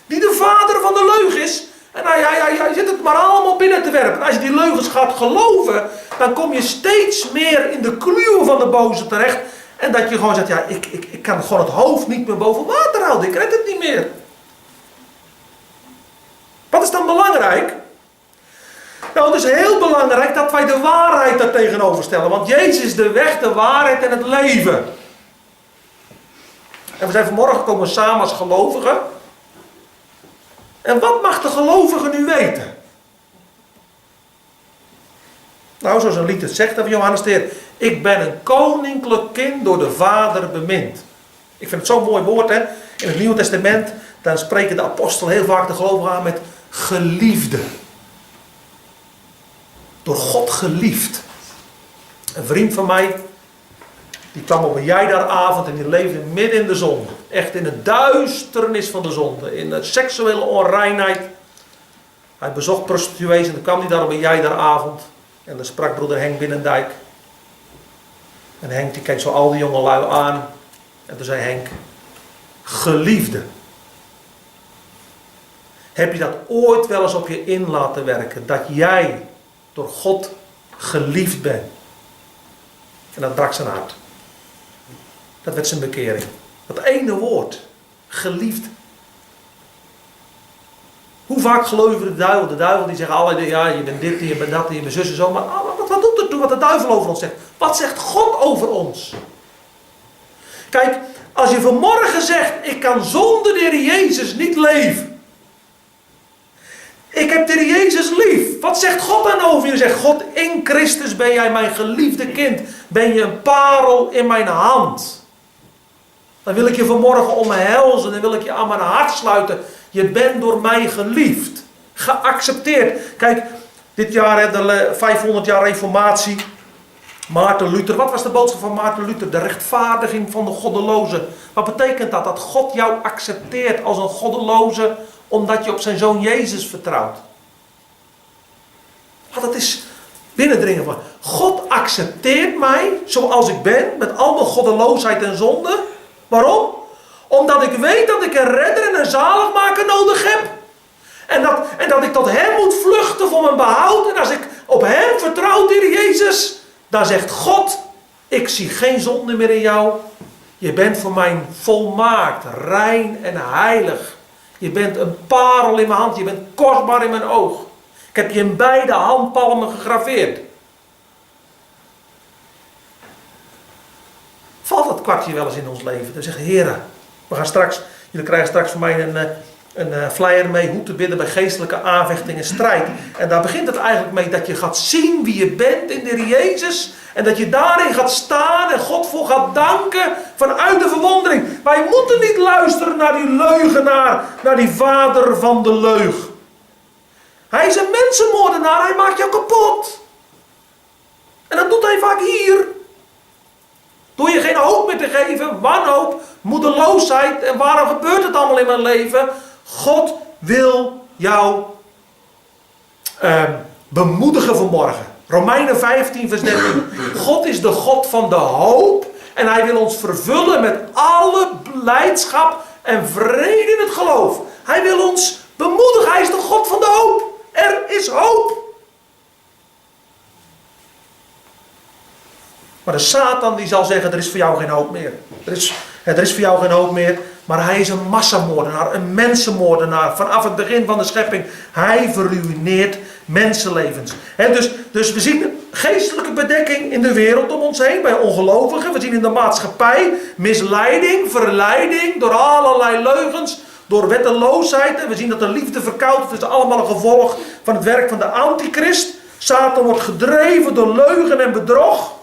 Die de vader van de leugen is. En hij zit het maar allemaal binnen te werpen. En als je die leugens gaat geloven, dan kom je steeds meer in de kluwen van de boze terecht. En dat je gewoon zegt, ik kan gewoon het hoofd niet meer boven water houden. Ik red het niet meer. Wat is dan belangrijk? Nou, het is heel belangrijk dat wij de waarheid daar tegenover stellen. Want Jezus is de weg, de waarheid en het leven. En we zijn vanmorgen gekomen samen als gelovigen. En wat mag de gelovige nu weten? Nou, zoals een lied het zegt over Johannes de Heer. Ik ben een koninklijk kind door de Vader bemind. Ik vind het zo'n mooi woord, hè. In het Nieuwe Testament, dan spreken de apostelen heel vaak de gelovigen aan met geliefde. Door God geliefd. Een vriend van mij, die kwam op een jijdaravond en die leefde midden in de zon. Echt in de duisternis van de zonde, in de seksuele onreinheid. Hij bezocht prostituees en dan kwam hij daar op een jijdaravond. En dan sprak broeder Henk Binnendijk. En Henk die keek zo al die jonge lui aan. En toen zei Henk, geliefde. Heb je dat ooit wel eens op je in laten werken? Dat jij door God geliefd bent. En dat brak zijn hart. Dat werd zijn bekering. Dat ene woord. Geliefd. Hoe vaak geloven de duivel? De duivel die zegt altijd, ja, je bent dit en je bent dat en je bent zus en zo. Maar wat doet het toe wat de duivel over ons zegt? Wat zegt God over ons? Kijk, als je vanmorgen zegt, ik kan zonder de Heer Jezus niet leven. Ik heb de Heer Jezus lief. Wat zegt God dan over je? Zegt God, in Christus ben jij mijn geliefde kind. Ben je een parel in mijn hand. Dan wil ik je vanmorgen omhelzen. Dan wil ik je aan mijn hart sluiten. Je bent door mij geliefd. Geaccepteerd. Kijk, dit jaar de 500 jaar reformatie. Maarten Luther. Wat was de boodschap van Maarten Luther? De rechtvaardiging van de goddeloze. Wat betekent dat? Dat God jou accepteert als een goddeloze. Omdat je op zijn zoon Jezus vertrouwt. Maar dat is binnendringen van. God accepteert mij zoals ik ben. Met al mijn goddeloosheid en zonde. Waarom? Omdat ik weet dat ik een redder en een zaligmaker nodig heb. En dat ik tot hem moet vluchten voor mijn behoud. En als ik op hem vertrouw, de Heer Jezus. Dan zegt God, ik zie geen zonde meer in jou. Je bent voor mij volmaakt, rein en heilig. Je bent een parel in mijn hand. Je bent kostbaar in mijn oog. Ik heb je in beide handpalmen gegraveerd. Valt dat kwartje wel eens in ons leven? Dan zeggen, heren, jullie krijgen straks van mij een flyer mee hoe te bidden bij geestelijke aanvechting en strijd. En daar begint het eigenlijk mee dat je gaat zien wie je bent in de Heer Jezus. En dat je daarin gaat staan en God voor gaat danken vanuit de verwondering. Wij moeten niet luisteren naar die leugenaar, naar die vader van de leug. Hij is een mensenmoordenaar, hij maakt jou kapot. En dat doet hij vaak hier. Door je geen hoop meer te geven, wanhoop, moedeloosheid. En waarom gebeurt het allemaal in mijn leven? God wil jou bemoedigen vanmorgen. Romeinen 15 vers 13. God is de God van de hoop. En hij wil ons vervullen met alle blijdschap en vrede in het geloof. Hij wil ons bemoedigen. Hij is de God van de hoop. Er is hoop. Maar de Satan die zal zeggen, er is voor jou geen hoop meer. Er is voor jou geen hoop meer. Maar hij is een massamoordenaar, een mensenmoordenaar. Vanaf het begin van de schepping. Hij verruïneert mensenlevens. Dus we zien geestelijke bedekking in de wereld om ons heen. Bij ongelovigen. We zien in de maatschappij misleiding, verleiding. Door allerlei leugens. Door wetteloosheid. En we zien dat de liefde verkoud is. Dat is allemaal een gevolg van het werk van de antichrist. Satan wordt gedreven door leugen en bedrog.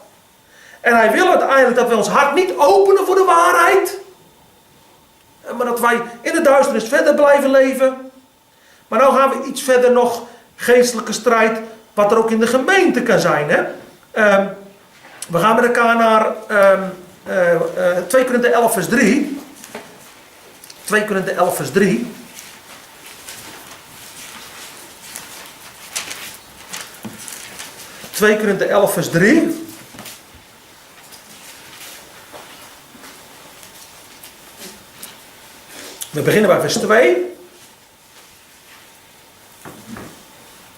En hij wil uiteindelijk dat we ons hart niet openen voor de waarheid. Maar dat wij in de duisternis verder blijven leven. Maar nou gaan we iets verder nog geestelijke strijd. Wat er ook in de gemeente kan zijn. Hè? We gaan met elkaar naar 2 Korinthe 11 vers 3. 2 Korinthe 11 vers 3. Twee Korinthe 11 vers 3. We beginnen bij vers 2.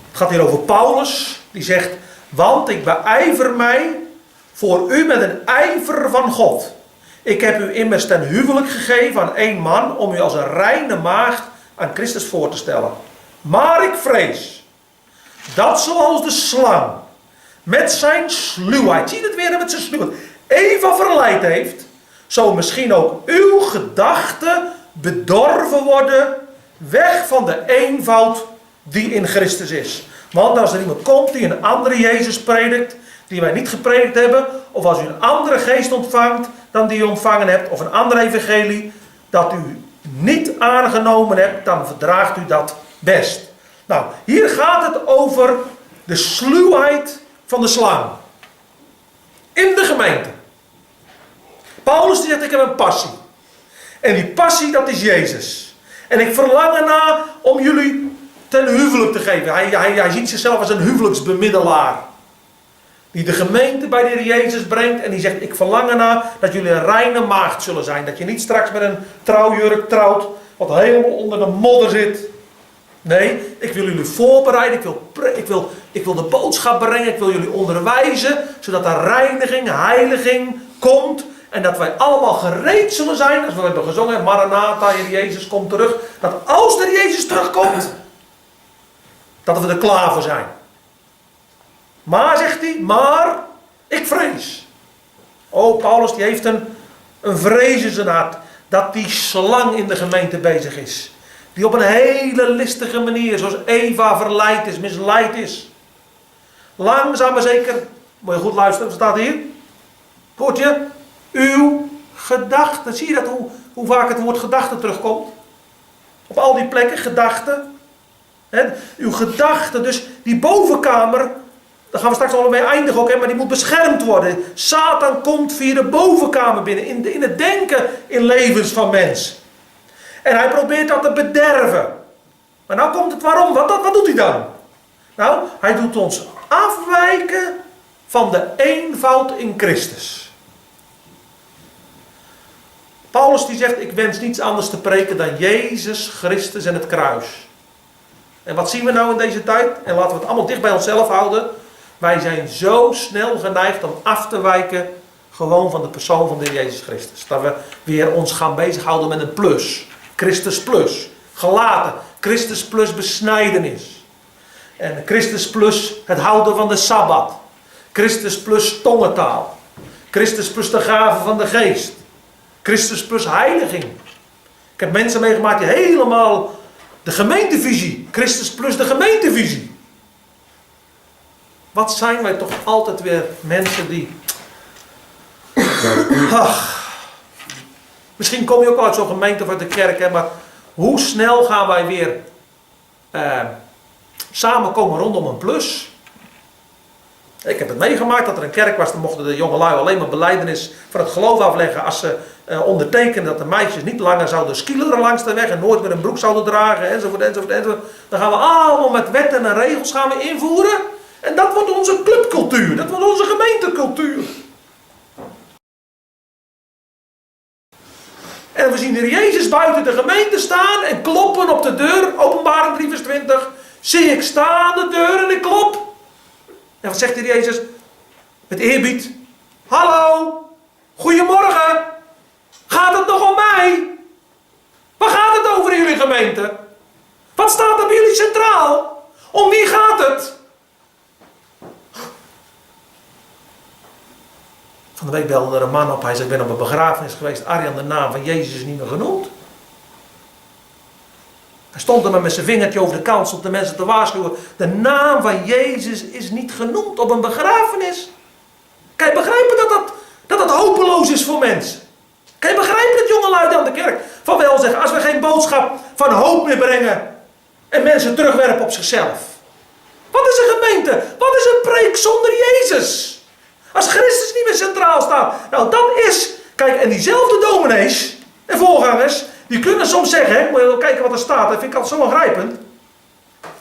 Het gaat hier over Paulus. Die zegt, want ik beijver mij voor u met een ijver van God. Ik heb u immers ten huwelijk gegeven aan één man om u als een reine maagd aan Christus voor te stellen. Maar ik vrees dat zoals de slang met zijn sluwheid, zie je het weer met zijn sluwheid, Eva verleid heeft, zo misschien ook uw gedachten bedorven worden, weg van de eenvoud die in Christus is. Want als er iemand komt die een andere Jezus predikt, die wij niet gepredikt hebben, of als u een andere geest ontvangt dan die u ontvangen hebt, of een andere evangelie dat u niet aangenomen hebt, dan verdraagt u dat best. Nou, hier gaat het over de sluwheid van de slang. In de gemeente. Paulus die zegt, ik heb een passie. En die passie, dat is Jezus. En ik verlang erna om jullie ten huwelijk te geven. Hij ziet zichzelf als een huwelijksbemiddelaar. Die de gemeente bij de Heer Jezus brengt. En die zegt, ik verlang erna dat jullie een reine maagd zullen zijn. Dat je niet straks met een trouwjurk trouwt. Wat helemaal onder de modder zit. Nee, ik wil jullie voorbereiden. Ik wil de boodschap brengen. Ik wil jullie onderwijzen. Zodat er reiniging, heiliging komt. En dat wij allemaal gereed zullen zijn. Als we hebben gezongen, Maranatha, Heer Jezus komt terug. Dat als de Heer Jezus terugkomt. Dat we er klaar voor zijn. Maar, zegt hij, maar ik vrees. Oh, Paulus die heeft een vrees in zijn hart. Dat die slang in de gemeente bezig is. Die op een hele listige manier, zoals Eva verleid is, misleid is. Langzaam maar zeker, moet je goed luisteren, wat staat hier? Hoort je? Uw gedachten. Zie je dat, hoe vaak het woord gedachte terugkomt? Op al die plekken, gedachten. Uw gedachten, dus die bovenkamer, daar gaan we straks al mee eindigen ook, maar die moet beschermd worden. Satan komt via de bovenkamer binnen, in het denken in levens van mensen. En hij probeert dat te bederven. Maar nou komt het waarom, wat doet hij dan? Nou, hij doet ons afwijken van de eenvoud in Christus. Paulus die zegt, ik wens niets anders te preken dan Jezus Christus en het kruis. En wat zien we nou in deze tijd? En laten we het allemaal dicht bij onszelf houden. Wij zijn zo snel geneigd om af te wijken gewoon van de persoon van de Heer Jezus Christus. Dat we weer ons gaan bezighouden met een plus. Christus plus. Gelaten. Christus plus besnijdenis. En Christus plus het houden van de Sabbat. Christus plus tongentaal. Christus plus de gave van de geest. Christus plus heiliging. Ik heb mensen meegemaakt die helemaal de gemeentevisie. Christus plus de gemeentevisie. Wat zijn wij toch altijd weer mensen die... Misschien kom je ook uit zo'n gemeente of uit de kerk. Hè, maar hoe snel gaan wij weer samenkomen rondom een plus? Ik heb het meegemaakt dat er een kerk was. Dan mochten de jongelui alleen maar belijdenis van het geloof afleggen. Als ze ondertekenen dat de meisjes niet langer zouden skileren langs de weg. En nooit meer een broek zouden dragen. Enzovoort, enzovoort, enzovoort. Dan gaan we allemaal met wetten en regels gaan we invoeren. En dat wordt onze clubcultuur. Dat wordt onze gemeentecultuur. En we zien de Jezus buiten de gemeente staan en kloppen op de deur. Openbaring 3 vers 20. Zie ik staan de deur en ik klop. En wat zegt de Jezus? Met eerbied. Hallo. Goedemorgen. Gaat het nog om mij? Waar gaat het over in jullie gemeente? Wat staat er bij jullie centraal? Om wie gaat het? Van de week belde er een man op. Hij zei, ik ben op een begrafenis geweest. Arjan, de naam van Jezus is niet meer genoemd. Hij stond er met zijn vingertje over de kans om de mensen te waarschuwen. De naam van Jezus is niet genoemd op een begrafenis. Kan je begrijpen dat dat hopeloos is voor mensen? Kan je begrijpen dat jongelui aan de kerk van wel zeggen, als we geen boodschap van hoop meer brengen en mensen terugwerpen op zichzelf. Wat is een gemeente? Wat is een preek zonder Jezus? Als Christus niet meer centraal staat. Nou, dat is... Kijk, en diezelfde dominees en voorgangers, die kunnen soms zeggen, hè, moet je wel kijken wat er staat, dat vind ik altijd zo aangrijpend.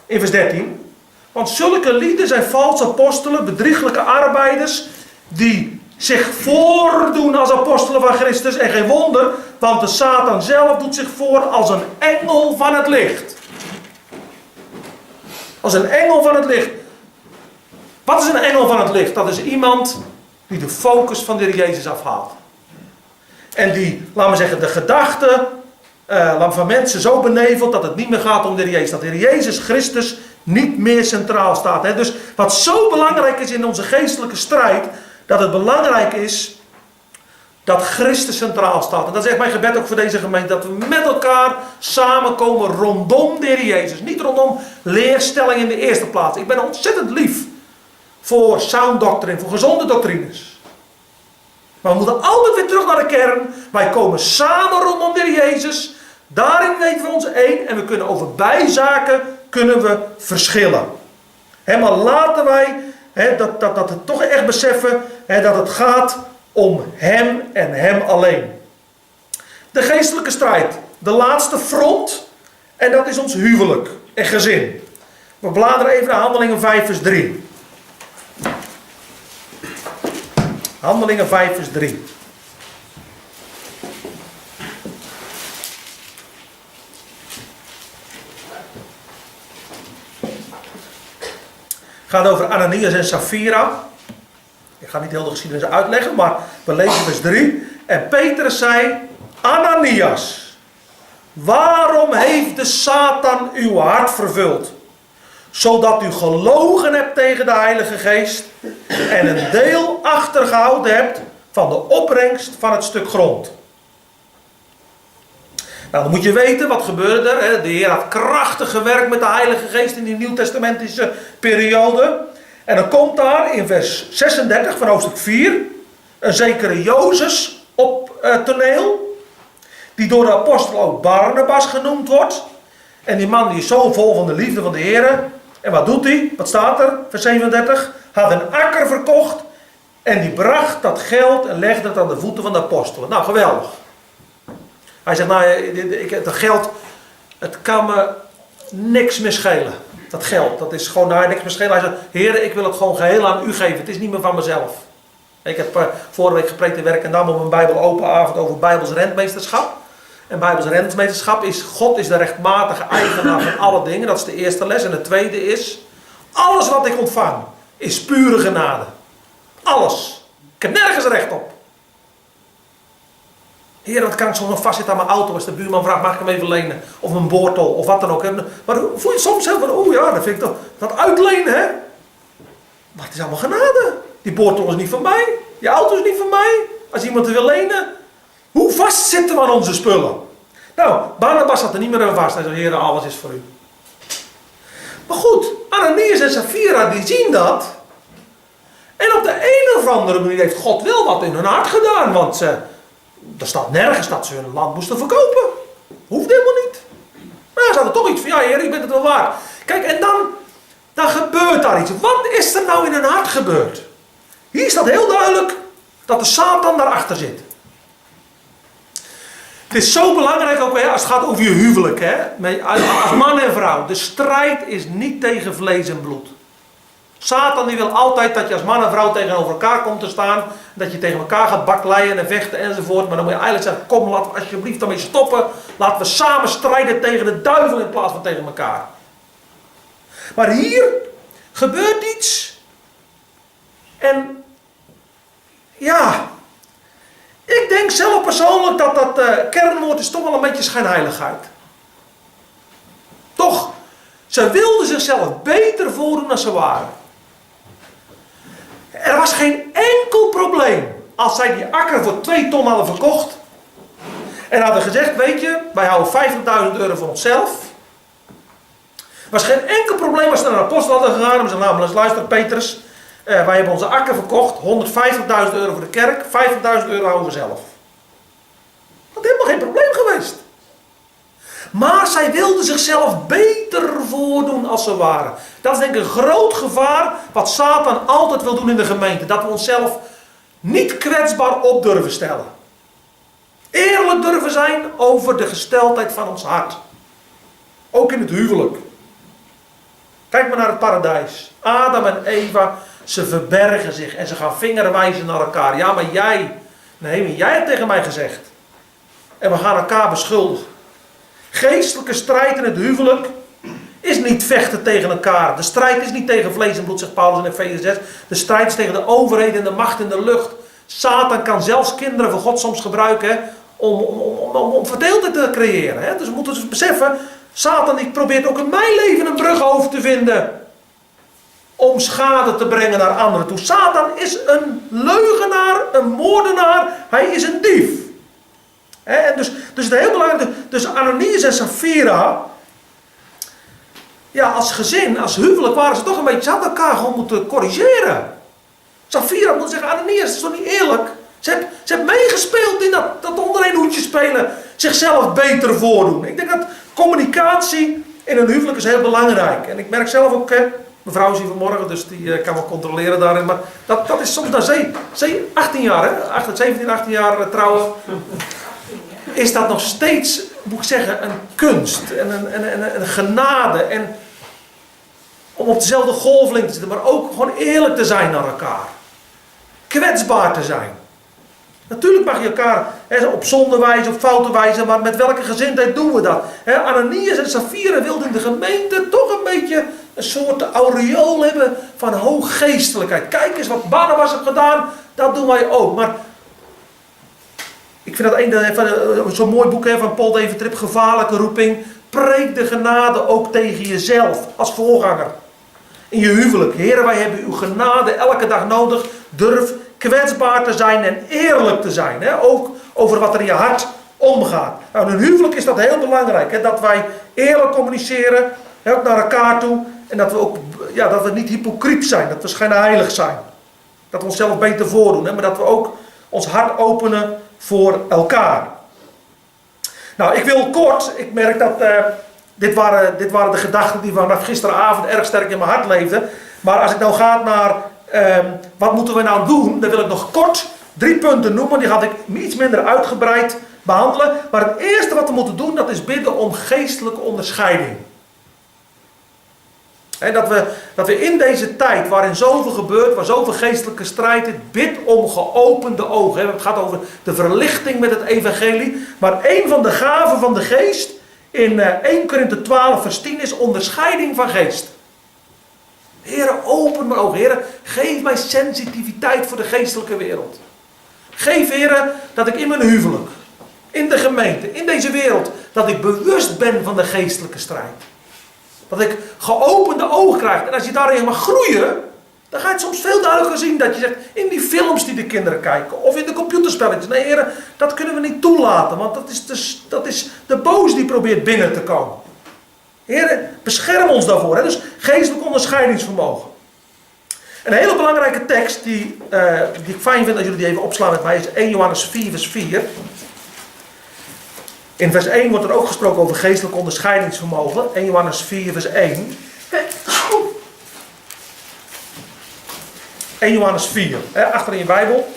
In vers 13. Want zulke lieden zijn valse apostelen, bedrieglijke arbeiders, die zich voordoen als apostelen van Christus. En geen wonder, want de Satan zelf doet zich voor als een engel van het licht. Als een engel van het licht. Wat is een engel van het licht? Dat is iemand die de focus van de Heer Jezus afhaalt. En die, laten we zeggen, de gedachten van mensen zo benevelt dat het niet meer gaat om de Heer Jezus. Dat de Heer Jezus Christus niet meer centraal staat. Hè? Dus wat zo belangrijk is in onze geestelijke strijd, dat het belangrijk is dat Christus centraal staat. En dat is echt mijn gebed ook voor deze gemeente. Dat we met elkaar samenkomen rondom de Heer Jezus. Niet rondom leerstelling in de eerste plaats. Ik ben ontzettend lief voor sound doctrine, voor gezonde doctrines. Maar we moeten altijd weer terug naar de kern. Wij komen samen rondom de Heer Jezus. Daarin weten we ons één. En we kunnen over bijzaken verschillen. Maar laten wij Dat we toch echt beseffen dat het gaat om hem en hem alleen. De geestelijke strijd. De laatste front. En dat is ons huwelijk en gezin. We bladeren even naar Handelingen 5 vers 3. Handelingen 5 vers 3. Het gaat over Ananias en Safira. Ik ga niet heel de geschiedenis uitleggen, maar we lezen vers 3. En Petrus zei, Ananias, waarom heeft de Satan uw hart vervuld? Zodat u gelogen hebt tegen de Heilige Geest en een deel achtergehouden hebt van de opbrengst van het stuk grond. Nou, dan moet je weten, wat gebeurde er? De Heer had krachtig gewerkt met de Heilige Geest in die nieuwtestamentische periode. En dan komt daar in vers 36 van hoofdstuk 4 een zekere Jozef op toneel. Die door de apostel ook Barnabas genoemd wordt. En die man die is zo vol van de liefde van de Heer. En wat doet hij? Wat staat er? Vers 37. Had een akker verkocht. En die bracht dat geld en legde het aan de voeten van de apostelen. Nou, geweldig. Hij zegt, nou, dat geld, het kan me niks meer schelen. Dat geld, dat is gewoon niks meer schelen. Hij zegt, Heer, ik wil het gewoon geheel aan u geven. Het is niet meer van mezelf. Ik heb vorige week gepreekt in Werkendam op een Bijbel open avond over Bijbels rentmeesterschap. En Bijbels rentmeesterschap is, God is de rechtmatige eigenaar van alle dingen. Dat is de eerste les. En de tweede is, alles wat ik ontvang is pure genade. Alles. Ik heb nergens recht op. Heer, dat kan ik soms nog vastzitten aan mijn auto als de buurman vraagt, mag ik hem even lenen? Of een boortol, of wat dan ook. Maar voel je soms zelf van, oh ja, dat vind ik toch, dat uitlenen, hè? Maar het is allemaal genade. Die boortol is niet van mij. Die auto is niet van mij. Als iemand er wil lenen. Hoe vast zitten we aan onze spullen? Nou, Barnabas zat er niet meer aan vast. Hij zei, Heer, alles is voor u. Maar goed, Ananias en Safira, die zien dat. En op de een of andere manier heeft God wel wat in hun hart gedaan. Want er staat nergens dat ze hun land moesten verkopen. Hoeft helemaal niet. Maar ze hadden toch iets van, ja Heer, ik ben het wel waard. Kijk, en dan gebeurt daar iets. Wat is er nou in hun hart gebeurd? Hier staat heel duidelijk dat de Satan daarachter zit. Het is zo belangrijk ook als het gaat over je huwelijk. Hè? Als man en vrouw. De strijd is niet tegen vlees en bloed. Satan die wil altijd dat je als man en vrouw tegenover elkaar komt te staan. Dat je tegen elkaar gaat bakleien en vechten enzovoort. Maar dan moet je eigenlijk zeggen, kom laten we alsjeblieft daarmee stoppen. Laten we samen strijden tegen de duivel in plaats van tegen elkaar. Maar hier gebeurt iets. En ja, ik denk zelf persoonlijk dat kernwoord is toch wel een beetje schijnheiligheid. Toch, ze wilden zichzelf beter voordoen dan ze waren. Er was geen enkel probleem als zij die akker voor 2 ton hadden verkocht. En hadden gezegd, weet je, wij houden €50.000 voor onszelf. Er was geen enkel probleem als ze naar de apostel hadden gegaan. En ze zeiden, nou, luister Petrus, wij hebben onze akker verkocht. €150.000 voor de kerk, €50.000 houden we zelf. Dat is helemaal geen probleem geweest. Maar zij wilden zichzelf beter voordoen als ze waren. Dat is denk ik een groot gevaar wat Satan altijd wil doen in de gemeente. Dat we onszelf niet kwetsbaar op durven stellen. Eerlijk durven zijn over de gesteldheid van ons hart. Ook in het huwelijk. Kijk maar naar het paradijs. Adam en Eva, ze verbergen zich en ze gaan vingerwijzen naar elkaar. Ja, maar jij hebt tegen mij gezegd. En we gaan elkaar beschuldigen. Geestelijke strijd in het huwelijk is niet vechten tegen elkaar. De strijd is niet tegen vlees en bloed, zegt Paulus in Efeze 6. De strijd is tegen de overheden en de macht in de lucht. Satan kan zelfs kinderen van God soms gebruiken om verdeeldheid te creëren. Hè? Dus we moeten dus beseffen, Satan die probeert ook in mijn leven een brug over te vinden om schade te brengen naar anderen toe. Satan is een leugenaar, een moordenaar, hij is een dief. En dus het is heel belangrijk. Dus Ananias en Safira, ja, als gezin, als huwelijk waren ze toch een beetje, ze hadden elkaar gewoon moeten corrigeren. Safira moet zeggen, Ananias, dat is toch niet eerlijk? Ze heeft meegespeeld in dat onderheen hoedje spelen, zichzelf beter voordoen. Ik denk dat communicatie in een huwelijk is heel belangrijk. En ik merk zelf ook, Mevrouw is hier vanmorgen, dus die kan me controleren daarin. Maar dat is soms na 18 jaar, hè? 17, 18 jaar trouwen. Is dat nog steeds, moet ik zeggen, een kunst. En een genade. En om op dezelfde golflengte te zitten. Maar ook gewoon eerlijk te zijn naar elkaar. Kwetsbaar te zijn. Natuurlijk mag je elkaar op zonde wijzen, op fouten wijzen, maar met welke gezindheid doen we dat? Ananias en Safira wilden in de gemeente toch een beetje een soort aureool hebben van hooggeestelijkheid. Kijk eens wat Barnabas heeft gedaan, dat doen wij ook. Maar ik vind dat zo'n mooi boek van Paul David Tripp, Gevaarlijke roeping. Preek de genade ook tegen jezelf als voorganger. In je huwelijk. Heren, wij hebben uw genade elke dag nodig. Durf kwetsbaar te zijn en eerlijk te zijn. Hè? Ook over wat er in je hart omgaat. Nou, in een huwelijk is dat heel belangrijk. Hè? Dat wij eerlijk communiceren. Hè? Ook naar elkaar toe. En dat we ook dat we niet hypocriet zijn. Dat we schijnheilig zijn. Dat we onszelf beter voordoen. Hè? Maar dat we ook ons hart openen voor elkaar. Nou, ik wil kort. Ik merk dat dit waren de gedachten die vanaf gisteravond erg sterk in mijn hart leefden. Maar als ik nou ga naar wat moeten we nou doen, dan wil ik nog kort 3 punten noemen. Die ga ik iets minder uitgebreid behandelen. Maar het eerste wat we moeten doen, dat is bidden om geestelijke onderscheiding. En dat we in deze tijd waarin zoveel gebeurt, waar zoveel geestelijke strijd is, bid om geopende ogen. Het gaat over de verlichting met het evangelie. Maar een van de gaven van de geest in 1 Korinthe 12 vers 10 is onderscheiding van geest. Heere, open mijn ogen. Heere, geef mij sensitiviteit voor de geestelijke wereld. Geef, Heere, dat ik in mijn huwelijk, in de gemeente, in deze wereld, dat ik bewust ben van de geestelijke strijd. Dat ik geopende ogen krijg. En als je daarin mag groeien, dan ga je het soms veel duidelijker zien. Dat je zegt, in die films die de kinderen kijken, of in de computerspelletjes. Nee, Heere, dat kunnen we niet toelaten. Want dat is de boos die probeert binnen te komen. Heer, bescherm ons daarvoor. Hè? Dus geestelijk onderscheidingsvermogen. Een hele belangrijke tekst die ik fijn vind als jullie die even opslaan met mij is 1 Johannes 4 vers 4. In vers 1 wordt er ook gesproken over geestelijk onderscheidingsvermogen. 1 Johannes 4 vers 1. 1 Johannes 4. Achter in je Bijbel.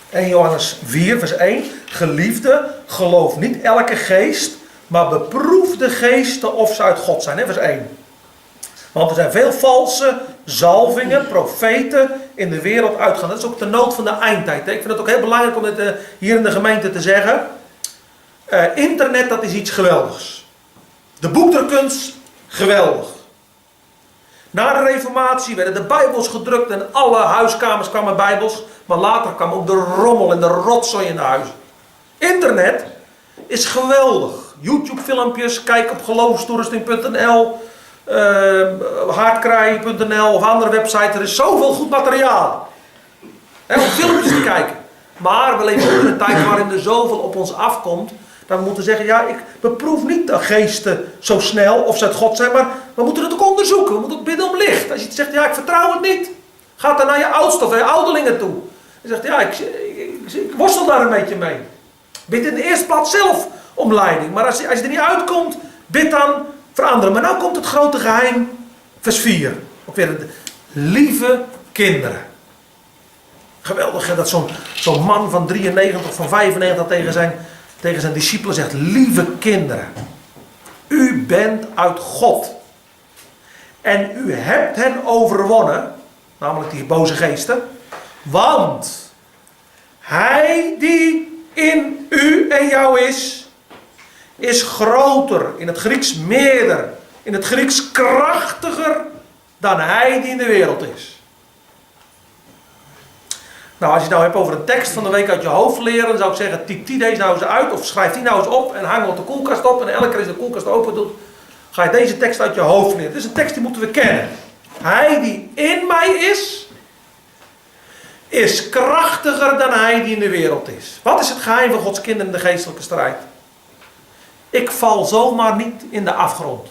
En Johannes 4 vers 1. Geliefde, geloof niet elke geest, maar beproef de geesten of ze uit God zijn. Vers 1. Want er zijn veel valse zalvingen, profeten in de wereld uitgaan. Dat is ook de nood van de eindtijd. Ik vind het ook heel belangrijk om dit hier in de gemeente te zeggen. Internet, dat is iets geweldigs. De boekdrukkunst, geweldig. Na de reformatie werden de Bijbels gedrukt en alle huiskamers kwamen Bijbels. Maar later kwam ook de rommel en de rotzooi in de huizen. Internet is geweldig. YouTube filmpjes, kijk op geloofstoerusting.nl, haardkraai.nl of andere websites. Er is zoveel goed materiaal. Om filmpjes te kijken. Maar we leven in een tijd waarin er zoveel op ons afkomt. Dat we moeten zeggen, ja, ik beproef niet de geesten zo snel of ze uit God zijn. Maar we moeten het ook onderzoeken. We moeten ook bidden om licht. Als je zegt, ja, ik vertrouw het niet. Ga dan naar je oudste of naar je ouderlingen toe. Je zegt, ja, ik worstel daar een beetje mee. Bid in de eerste plaats zelf om leiding. Maar als je er niet uitkomt, bid dan voor anderen. Maar nou komt het grote geheim, vers 4. Ook weer lieve kinderen. Geweldig hè, dat zo'n man van 93 of van 95 tegen zijn discipelen zegt, lieve kinderen. U bent uit God. En u hebt hen overwonnen, namelijk die boze geesten. Want hij die in u en jou is groter, in het Grieks meerder, in het Grieks krachtiger dan hij die in de wereld is. Nou, als je het nou hebt over een tekst van de week uit je hoofd leren, dan zou ik zeggen, typ die deze nou eens uit, of schrijf die nou eens op en hang op de koelkast op. En elke keer als je de koelkast open doet, ga je deze tekst uit je hoofd leren. Dit is een tekst die moeten we kennen. Hij die in mij is krachtiger dan hij die in de wereld is. Wat is het geheim van Gods kinderen in de geestelijke strijd? Ik val zomaar niet in de afgrond.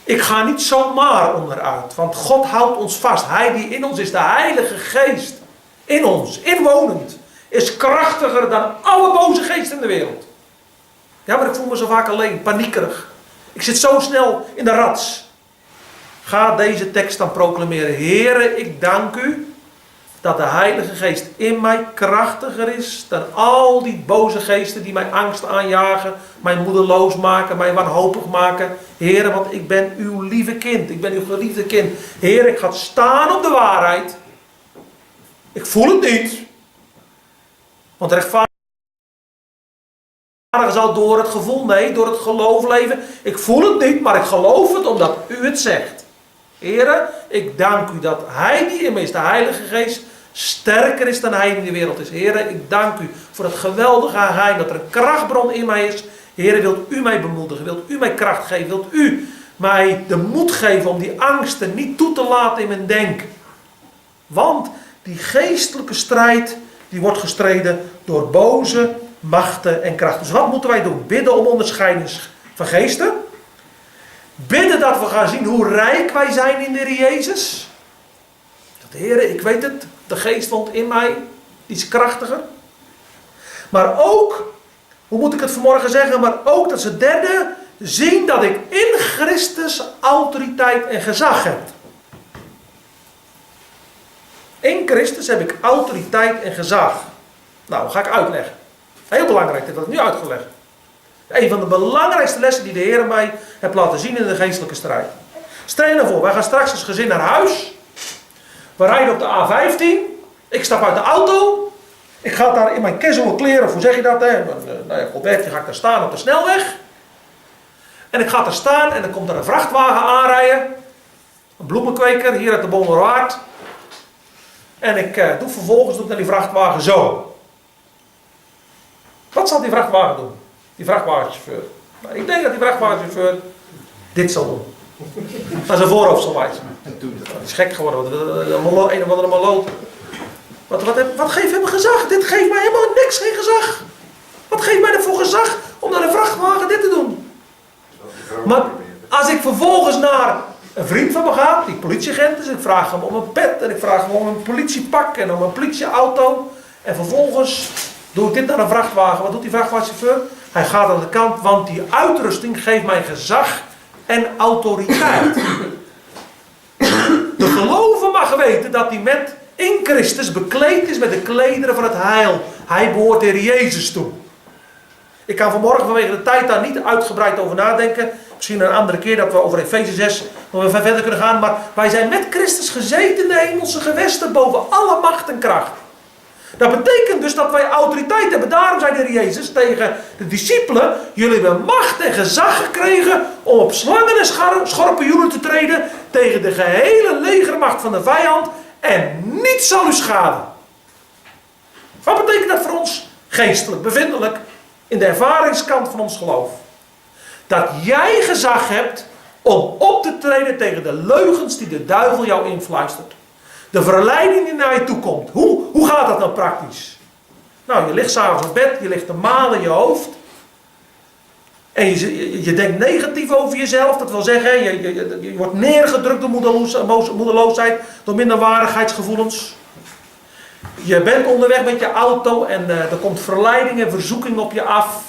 Ik ga niet zomaar onderuit, want God houdt ons vast. Hij die in ons is, de Heilige Geest, in ons, inwonend, is krachtiger dan alle boze geesten in de wereld. Ja, maar ik voel me zo vaak alleen, paniekerig. Ik zit zo snel in de rats. Ga deze tekst dan proclameren. Heere, ik dank u dat de Heilige Geest in mij krachtiger is dan al die boze geesten die mij angst aanjagen, mij moedeloos maken, mij wanhopig maken. Heere, want ik ben uw lieve kind. Ik ben uw geliefde kind. Heere, ik ga staan op de waarheid. Ik voel het niet. Want rechtvaardig zal door het gevoel, nee, door het geloof leven. Ik voel het niet, maar ik geloof het omdat u het zegt. Heere, ik dank u dat hij die in mij is, de Heilige Geest, sterker is dan hij in de wereld is. Heere, ik dank u voor het geweldige geheim dat er een krachtbron in mij is. Heere, wilt u mij bemoedigen? Wilt u mij kracht geven? Wilt u mij de moed geven om die angsten niet toe te laten in mijn denken? Want die geestelijke strijd, die wordt gestreden door boze machten en krachten. Dus wat moeten wij doen? Bidden om onderscheiding van geesten. Bidden dat we gaan zien hoe rijk wij zijn in de Heer Jezus. Dat Heer, ik weet het, de geest woont in mij, die is krachtiger. Maar ook, hoe moet ik het vanmorgen zeggen, maar ook dat ze derde zien dat ik in Christus autoriteit en gezag heb. In Christus heb ik autoriteit en gezag. Nou, ga ik uitleggen. Heel belangrijk, dit had ik nu uitgelegd. Een van de belangrijkste lessen die de Heer mij heeft laten zien in de geestelijke strijd. Stel je nou voor, wij gaan straks als gezin naar huis. We rijden op de A15. Ik stap uit de auto. Ik ga daar in mijn casual kleren, of hoe zeg je dat? Hè? Nou ja, op werkje ga ik daar staan op de snelweg. En ik ga daar staan en dan komt er een vrachtwagen aanrijden. Een bloemenkweker hier uit de Bommerwaard. En ik doe vervolgens naar die vrachtwagen zo. Wat zal die vrachtwagen doen? Die vrachtwagenchauffeur. Nou, ik denk dat die vrachtwagenchauffeur dit zal doen. Naar zijn voorhoofd zal wijzen. Dat is gek geworden. Een of andere maloot. Wat geeft hem gezag? Dit geeft mij helemaal niks, geen gezag. Wat geeft mij ervoor gezag om naar een vrachtwagen dit te doen? Maar als ik vervolgens naar een vriend van me ga, die politieagent is, ik vraag hem om een pet en ik vraag hem om een politiepak en om een politieauto. En vervolgens doe ik dit naar een vrachtwagen. Wat doet die vrachtwagenchauffeur? Hij gaat aan de kant, want die uitrusting geeft mij gezag en autoriteit. De gelover mag weten dat hij met in Christus bekleed is met de klederen van het heil. Hij behoort de Heer Jezus toe. Ik kan vanmorgen vanwege de tijd daar niet uitgebreid over nadenken. Misschien een andere keer dat we over Efeze 6 nog even verder kunnen gaan. Maar wij zijn met Christus gezeten in de hemelse gewesten boven alle macht en kracht. Dat betekent dus dat wij autoriteit hebben. Daarom zei de Heer Jezus tegen de discipelen: jullie hebben macht en gezag gekregen om op slangen en schorpioenen te treden tegen de gehele legermacht van de vijand. En niets zal u schaden. Wat betekent dat voor ons geestelijk, bevindelijk, in de ervaringskant van ons geloof? Dat jij gezag hebt om op te treden tegen de leugens die de duivel jou influistert. De verleiding die naar je toe komt. Hoe gaat dat nou praktisch? Nou, je ligt s'avonds op bed, je ligt te malen in je hoofd. En je denkt negatief over jezelf. Dat wil zeggen, je wordt neergedrukt door moedeloosheid, door minderwaardigheidsgevoelens. Je bent onderweg met je auto en er komt verleiding en verzoeking op je af.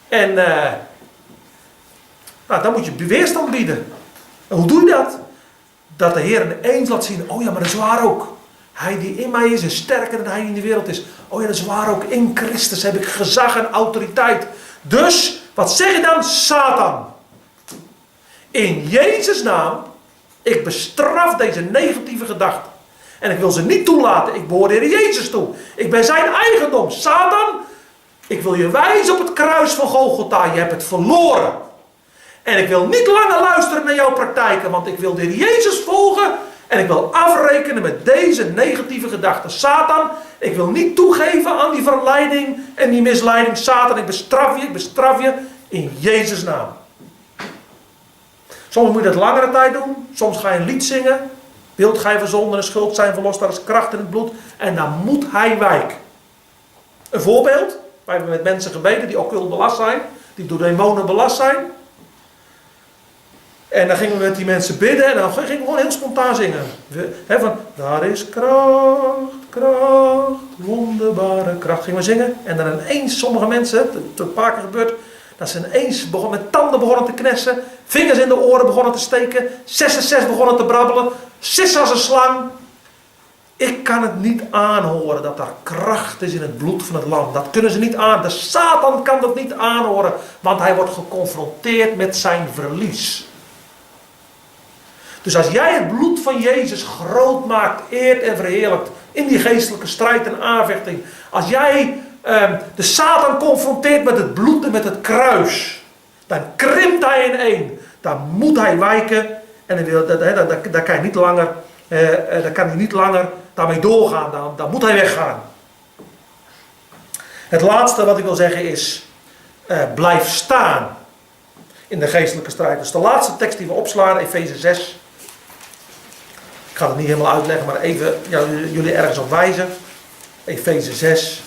En dan moet je weerstand bieden. En hoe doe je dat? Dat de Heer ineens laat zien, oh ja, maar dat is waar ook. Hij die in mij is sterker dan hij die in de wereld is. Oh ja, dat is waar ook. In Christus heb ik gezag en autoriteit. Dus, wat zeg je dan? Satan. In Jezus' naam, ik bestraf deze negatieve gedachten. En ik wil ze niet toelaten. Ik behoor de Heer Jezus toe. Ik ben zijn eigendom. Satan, ik wil je wijzen op het kruis van Golgotha. Je hebt het verloren. En ik wil niet langer luisteren naar jouw praktijken. Want ik wil de Heer Jezus volgen. En ik wil afrekenen met deze negatieve gedachten. Satan, ik wil niet toegeven aan die verleiding en die misleiding. Satan, ik bestraf je in Jezus' naam. Soms moet je dat langere tijd doen. Soms ga je een lied zingen. Wilt gij verzonden en schuld zijn verlost, daar is kracht in het bloed. En dan moet hij wijken. Een voorbeeld. Wij hebben met mensen gebeden die occult belast zijn. Die door demonen belast zijn. En dan gingen we met die mensen bidden en dan gingen we gewoon heel spontaan zingen. Van, daar is kracht, kracht, wonderbare kracht. Gingen we zingen. En dan ineens, sommige mensen, het is een paar keer gebeurd, dat ze ineens met tanden begonnen te knessen, vingers in de oren begonnen te steken, 6 begonnen te brabbelen, sissen als een slang. Ik kan het niet aanhoren dat daar kracht is in het bloed van het lam. Dat kunnen ze niet aan. De Satan kan dat niet aanhoren, want hij wordt geconfronteerd met zijn verlies. Dus als jij het bloed van Jezus groot maakt, eert en verheerlijkt in die geestelijke strijd en aanvechting. Als jij de Satan confronteert met het bloed en met het kruis, dan krimpt hij in één. Dan moet hij wijken en dan kan hij niet langer daarmee doorgaan. Dan moet hij weggaan. Het laatste wat ik wil zeggen is, blijf staan in de geestelijke strijd. Dus de laatste tekst die we opslaan, Efeze 6. Ik ga het niet helemaal uitleggen, maar even jullie ergens op wijzen. Efeze 6.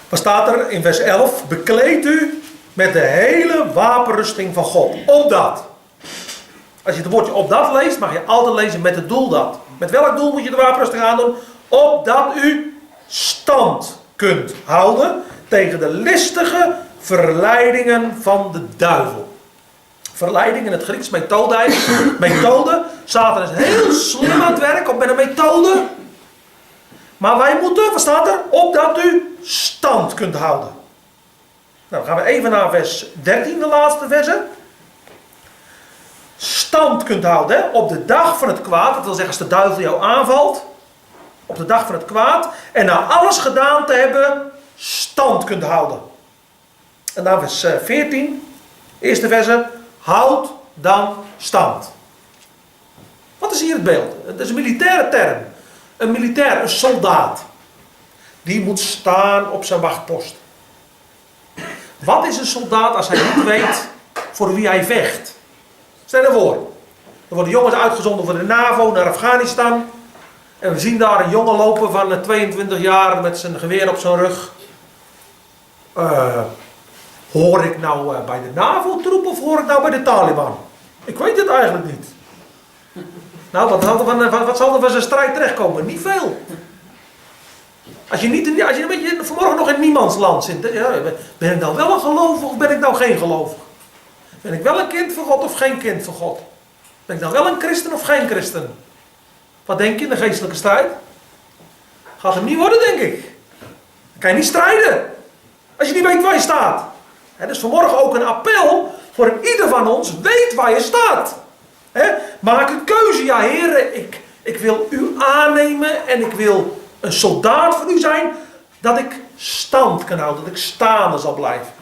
Wat staat er in vers 11? Bekleed u met de hele wapenrusting van God. Opdat. Als je het woordje opdat leest, mag je altijd lezen met het doel dat. Met welk doel moet je de wapenrusting aandoen? Opdat u stand kunt houden tegen de listige verleidingen van de duivel. Verleiding in het Grieks, methode. Satan is heel slim aan het werk op met een methode. Maar wij moeten, wat staat er? Opdat u stand kunt houden. Nou, dan gaan we even naar vers 13, de laatste verse. Stand kunt houden, hè? Op de dag van het kwaad. Dat wil zeggen als de duivel jou aanvalt. Op de dag van het kwaad. En na alles gedaan te hebben, stand kunt houden. En dan vers 14, eerste verse. Houd dan stand. Wat is hier het beeld? Het is een militaire term. Een militair, een soldaat. Die moet staan op zijn wachtpost. Wat is een soldaat als hij niet weet voor wie hij vecht? Stel je voor. Er worden jongens uitgezonden voor de NAVO naar Afghanistan. En we zien daar een jongen lopen van 22 jaar met zijn geweer op zijn rug. Hoor ik nou bij de NAVO-troep of hoor ik nou bij de Taliban? Ik weet het eigenlijk niet. Nou, wat zal er van zijn strijd terechtkomen? Niet veel. Als je een beetje vanmorgen nog in niemandsland zit. Ben ik nou wel een gelovig of ben ik nou geen gelovig? Ben ik wel een kind van God of geen kind van God? Ben ik nou wel een christen of geen christen? Wat denk je in de geestelijke strijd? Gaat hem niet worden, denk ik. Dan kan je niet strijden. Als je niet weet waar je staat. Dus vanmorgen ook een appel voor ieder van ons. Weet waar je staat. Maak een keuze. Ja, heren, ik wil u aannemen en ik wil een soldaat voor u zijn. Dat ik stand kan houden. Dat ik staande zal blijven.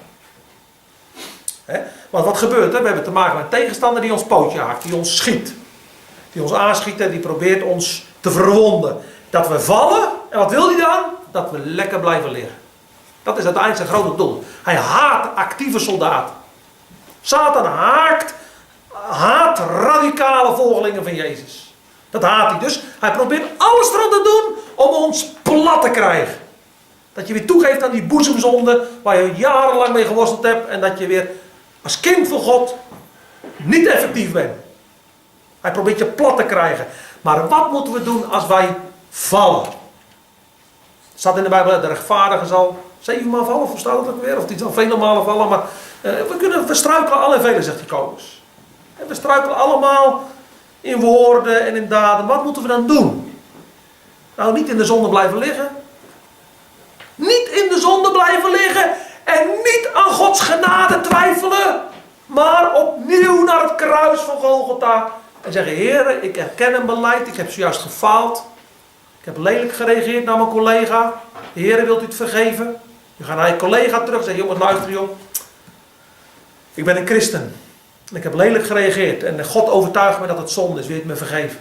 Want wat gebeurt er? We hebben te maken met een tegenstander die ons pootje haakt. Die ons schiet. Die ons aanschiet en die probeert ons te verwonden. Dat we vallen. En wat wil hij dan? Dat we lekker blijven liggen. Dat is uiteindelijk zijn grote doel. Hij haat actieve soldaten. Satan haat radicale volgelingen van Jezus. Dat haat hij dus. Hij probeert alles eraan te doen om ons plat te krijgen. Dat je weer toegeeft aan die boezemzonde waar je jarenlang mee geworsteld hebt. En dat je weer als kind van God niet effectief bent. Hij probeert je plat te krijgen. Maar wat moeten we doen als wij vallen? Het staat in de Bijbel, de rechtvaardige zal 7 maal vallen. Of staat dat ook weer? Of die zal vele malen vallen. Maar we struikelen alle en vele, zegt Jacobus. En we struikelen allemaal in woorden en in daden. Wat moeten we dan doen? Nou, niet in de zonde blijven liggen. Niet in de zonde blijven liggen. En niet aan Gods genade twijfelen. Maar opnieuw naar het kruis van Golgotha. En zeggen, Heer, ik erken een beleid. Ik heb zojuist gefaald. Ik heb lelijk gereageerd naar mijn collega. Heer, wilt u het vergeven? Je gaat naar je collega terug en zegt, jongens, luister joh. Ik ben een christen. En ik heb lelijk gereageerd. En God overtuigt me dat het zonde is. Wil je het me vergeven?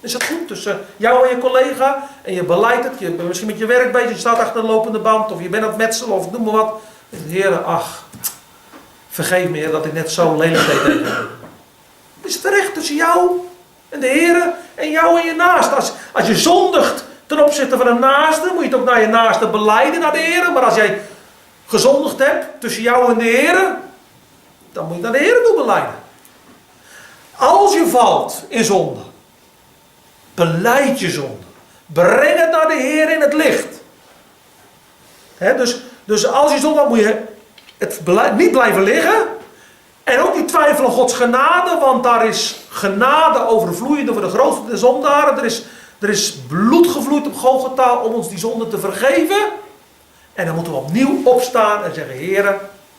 Is dat goed? Tussen jou en je collega. En je beleidt het. Je bent misschien met je werk bezig. Je staat achter een lopende band. Of je bent aan het metselen. Of noem maar wat. Heer, ach. Vergeef me, Heer, dat ik net zo lelijk deed tegen je. Het is terecht tussen jou en de Heer. En jou en je naast. Als je zondigt Ten opzichte van een naaste moet je het ook naar je naaste belijden naar de Heer. Maar als jij gezondigd hebt tussen jou en de Heer, dan moet je naar de Heer toe belijden. Als je valt in zonde, belijd je zonde. Breng het naar de Heer in het licht. Dus als je zonde, dan moet je het niet blijven liggen. En ook niet twijfelen aan Gods genade, want daar is genade overvloeiende voor de grootste der zondaren. Er is bloed gevloeid op Golgotha om ons die zonde te vergeven. En dan moeten we opnieuw opstaan en zeggen, Heere,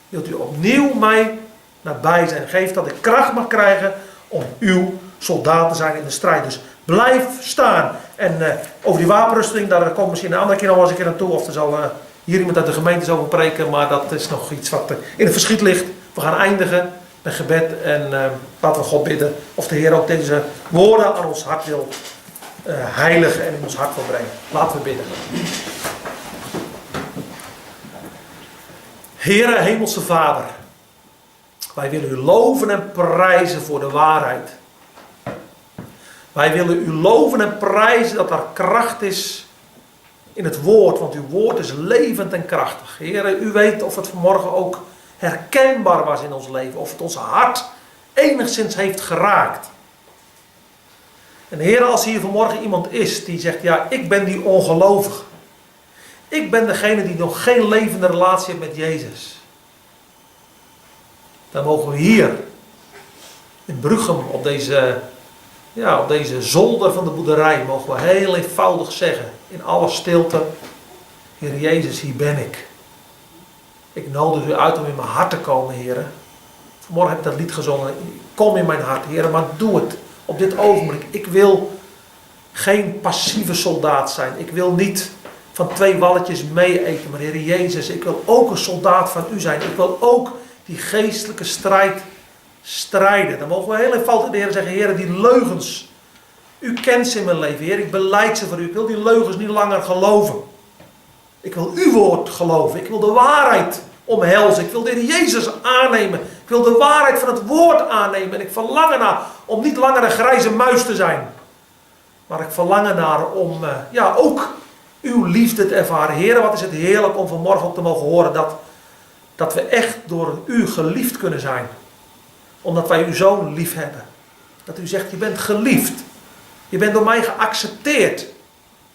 wilt u opnieuw mij nabij zijn? Geef dat ik kracht mag krijgen om uw soldaat te zijn in de strijd. Dus blijf staan. En over die wapenrusting, daar komt misschien een andere keer nog eens een keer aan toe. Of er zal hier iemand uit de gemeente over preken. Maar dat is nog iets wat in het verschiet ligt. We gaan eindigen met gebed. En laten we God bidden of de Heer ook deze woorden aan ons hart wil heiligen en in ons hart wil brengen. Laten we bidden. Heere, Hemelse Vader. Wij willen u loven en prijzen voor de waarheid. Wij willen u loven en prijzen dat er kracht is in het woord. Want uw woord is levend en krachtig. Heere, u weet of het vanmorgen ook herkenbaar was in ons leven. Of het ons hart enigszins heeft geraakt. En Heere, als hier vanmorgen iemand is die zegt, ja, ik ben die ongelovige. Ik ben degene die nog geen levende relatie heeft met Jezus. Dan mogen we hier in Bruchem op deze zolder van de boerderij mogen we heel eenvoudig zeggen, in alle stilte, Heer Jezus, hier ben ik. Ik nodig u uit om in mijn hart te komen, Heer. Vanmorgen heb ik dat lied gezongen, kom in mijn hart, Heer, maar doe het op dit ogenblik. Ik wil geen passieve soldaat zijn. Ik wil niet van 2 walletjes mee eten, maar Heer Jezus, ik wil ook een soldaat van u zijn. Ik wil ook die geestelijke strijd strijden. Dan mogen we heel eenvoudig de Heer zeggen, Heer, die leugens, u kent ze in mijn leven, Heer, ik belijd ze voor u. Ik wil die leugens niet langer geloven. Ik wil uw woord geloven. Ik wil de waarheid omhelzen. Ik wil de Heer Jezus aannemen. Ik wil de waarheid van het woord aannemen. En ik verlang ernaar om niet langer een grijze muis te zijn. Maar ik verlang ernaar om ook uw liefde te ervaren. Heer, wat is het heerlijk om vanmorgen ook te mogen horen dat we echt door u geliefd kunnen zijn. Omdat wij uw zoon lief hebben. Dat u zegt, je bent geliefd. Je bent door mij geaccepteerd.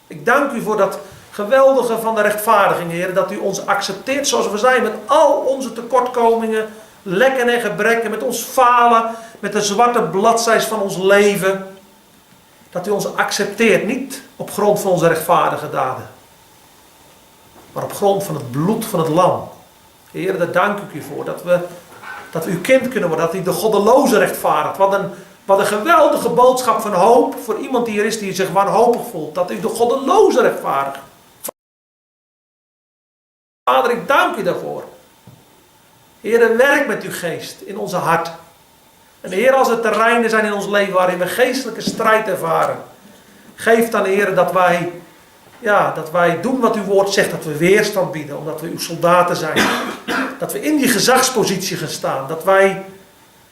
Ik dank u voor dat geweldige van de rechtvaardiging, Heer. Dat u ons accepteert zoals we zijn. Met al onze tekortkomingen, lekken en gebreken. Met ons falen. Met de zwarte bladzijs van ons leven. Dat u ons accepteert. Niet op grond van onze rechtvaardige daden. Maar op grond van het bloed van het lam. Heer, daar dank ik u voor. Dat we uw kind kunnen worden. Dat u de goddeloze rechtvaardigt. Wat een geweldige boodschap van hoop voor iemand die er is die zich wanhopig voelt. Dat u de goddeloze rechtvaardigt. Vader, ik dank u daarvoor. Heer, werk met uw geest in onze hart. En Heer, als er terreinen zijn in ons leven waarin we geestelijke strijd ervaren. Geef dan, Heer, dat wij doen wat uw woord zegt. Dat we weerstand bieden, omdat we uw soldaten zijn. Dat we in die gezagspositie gaan staan. Dat wij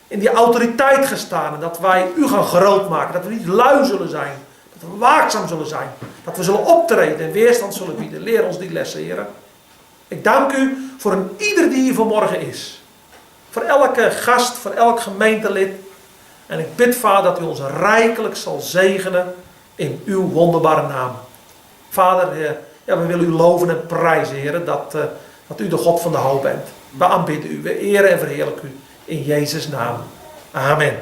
in die autoriteit gaan staan. En dat wij u gaan groot maken. Dat we niet lui zullen zijn. Dat we waakzaam zullen zijn. Dat we zullen optreden en weerstand zullen bieden. Leer ons die lessen, Heer. Ik dank u voor ieder die hier vanmorgen is. Voor elke gast, voor elk gemeentelid. En ik bid, Vader, dat u ons rijkelijk zal zegenen in uw wonderbare naam. Vader, we willen u loven en prijzen, Heer, dat u de God van de hoop bent. We aanbidden u, we eren en verheerlijken u in Jezus' naam. Amen.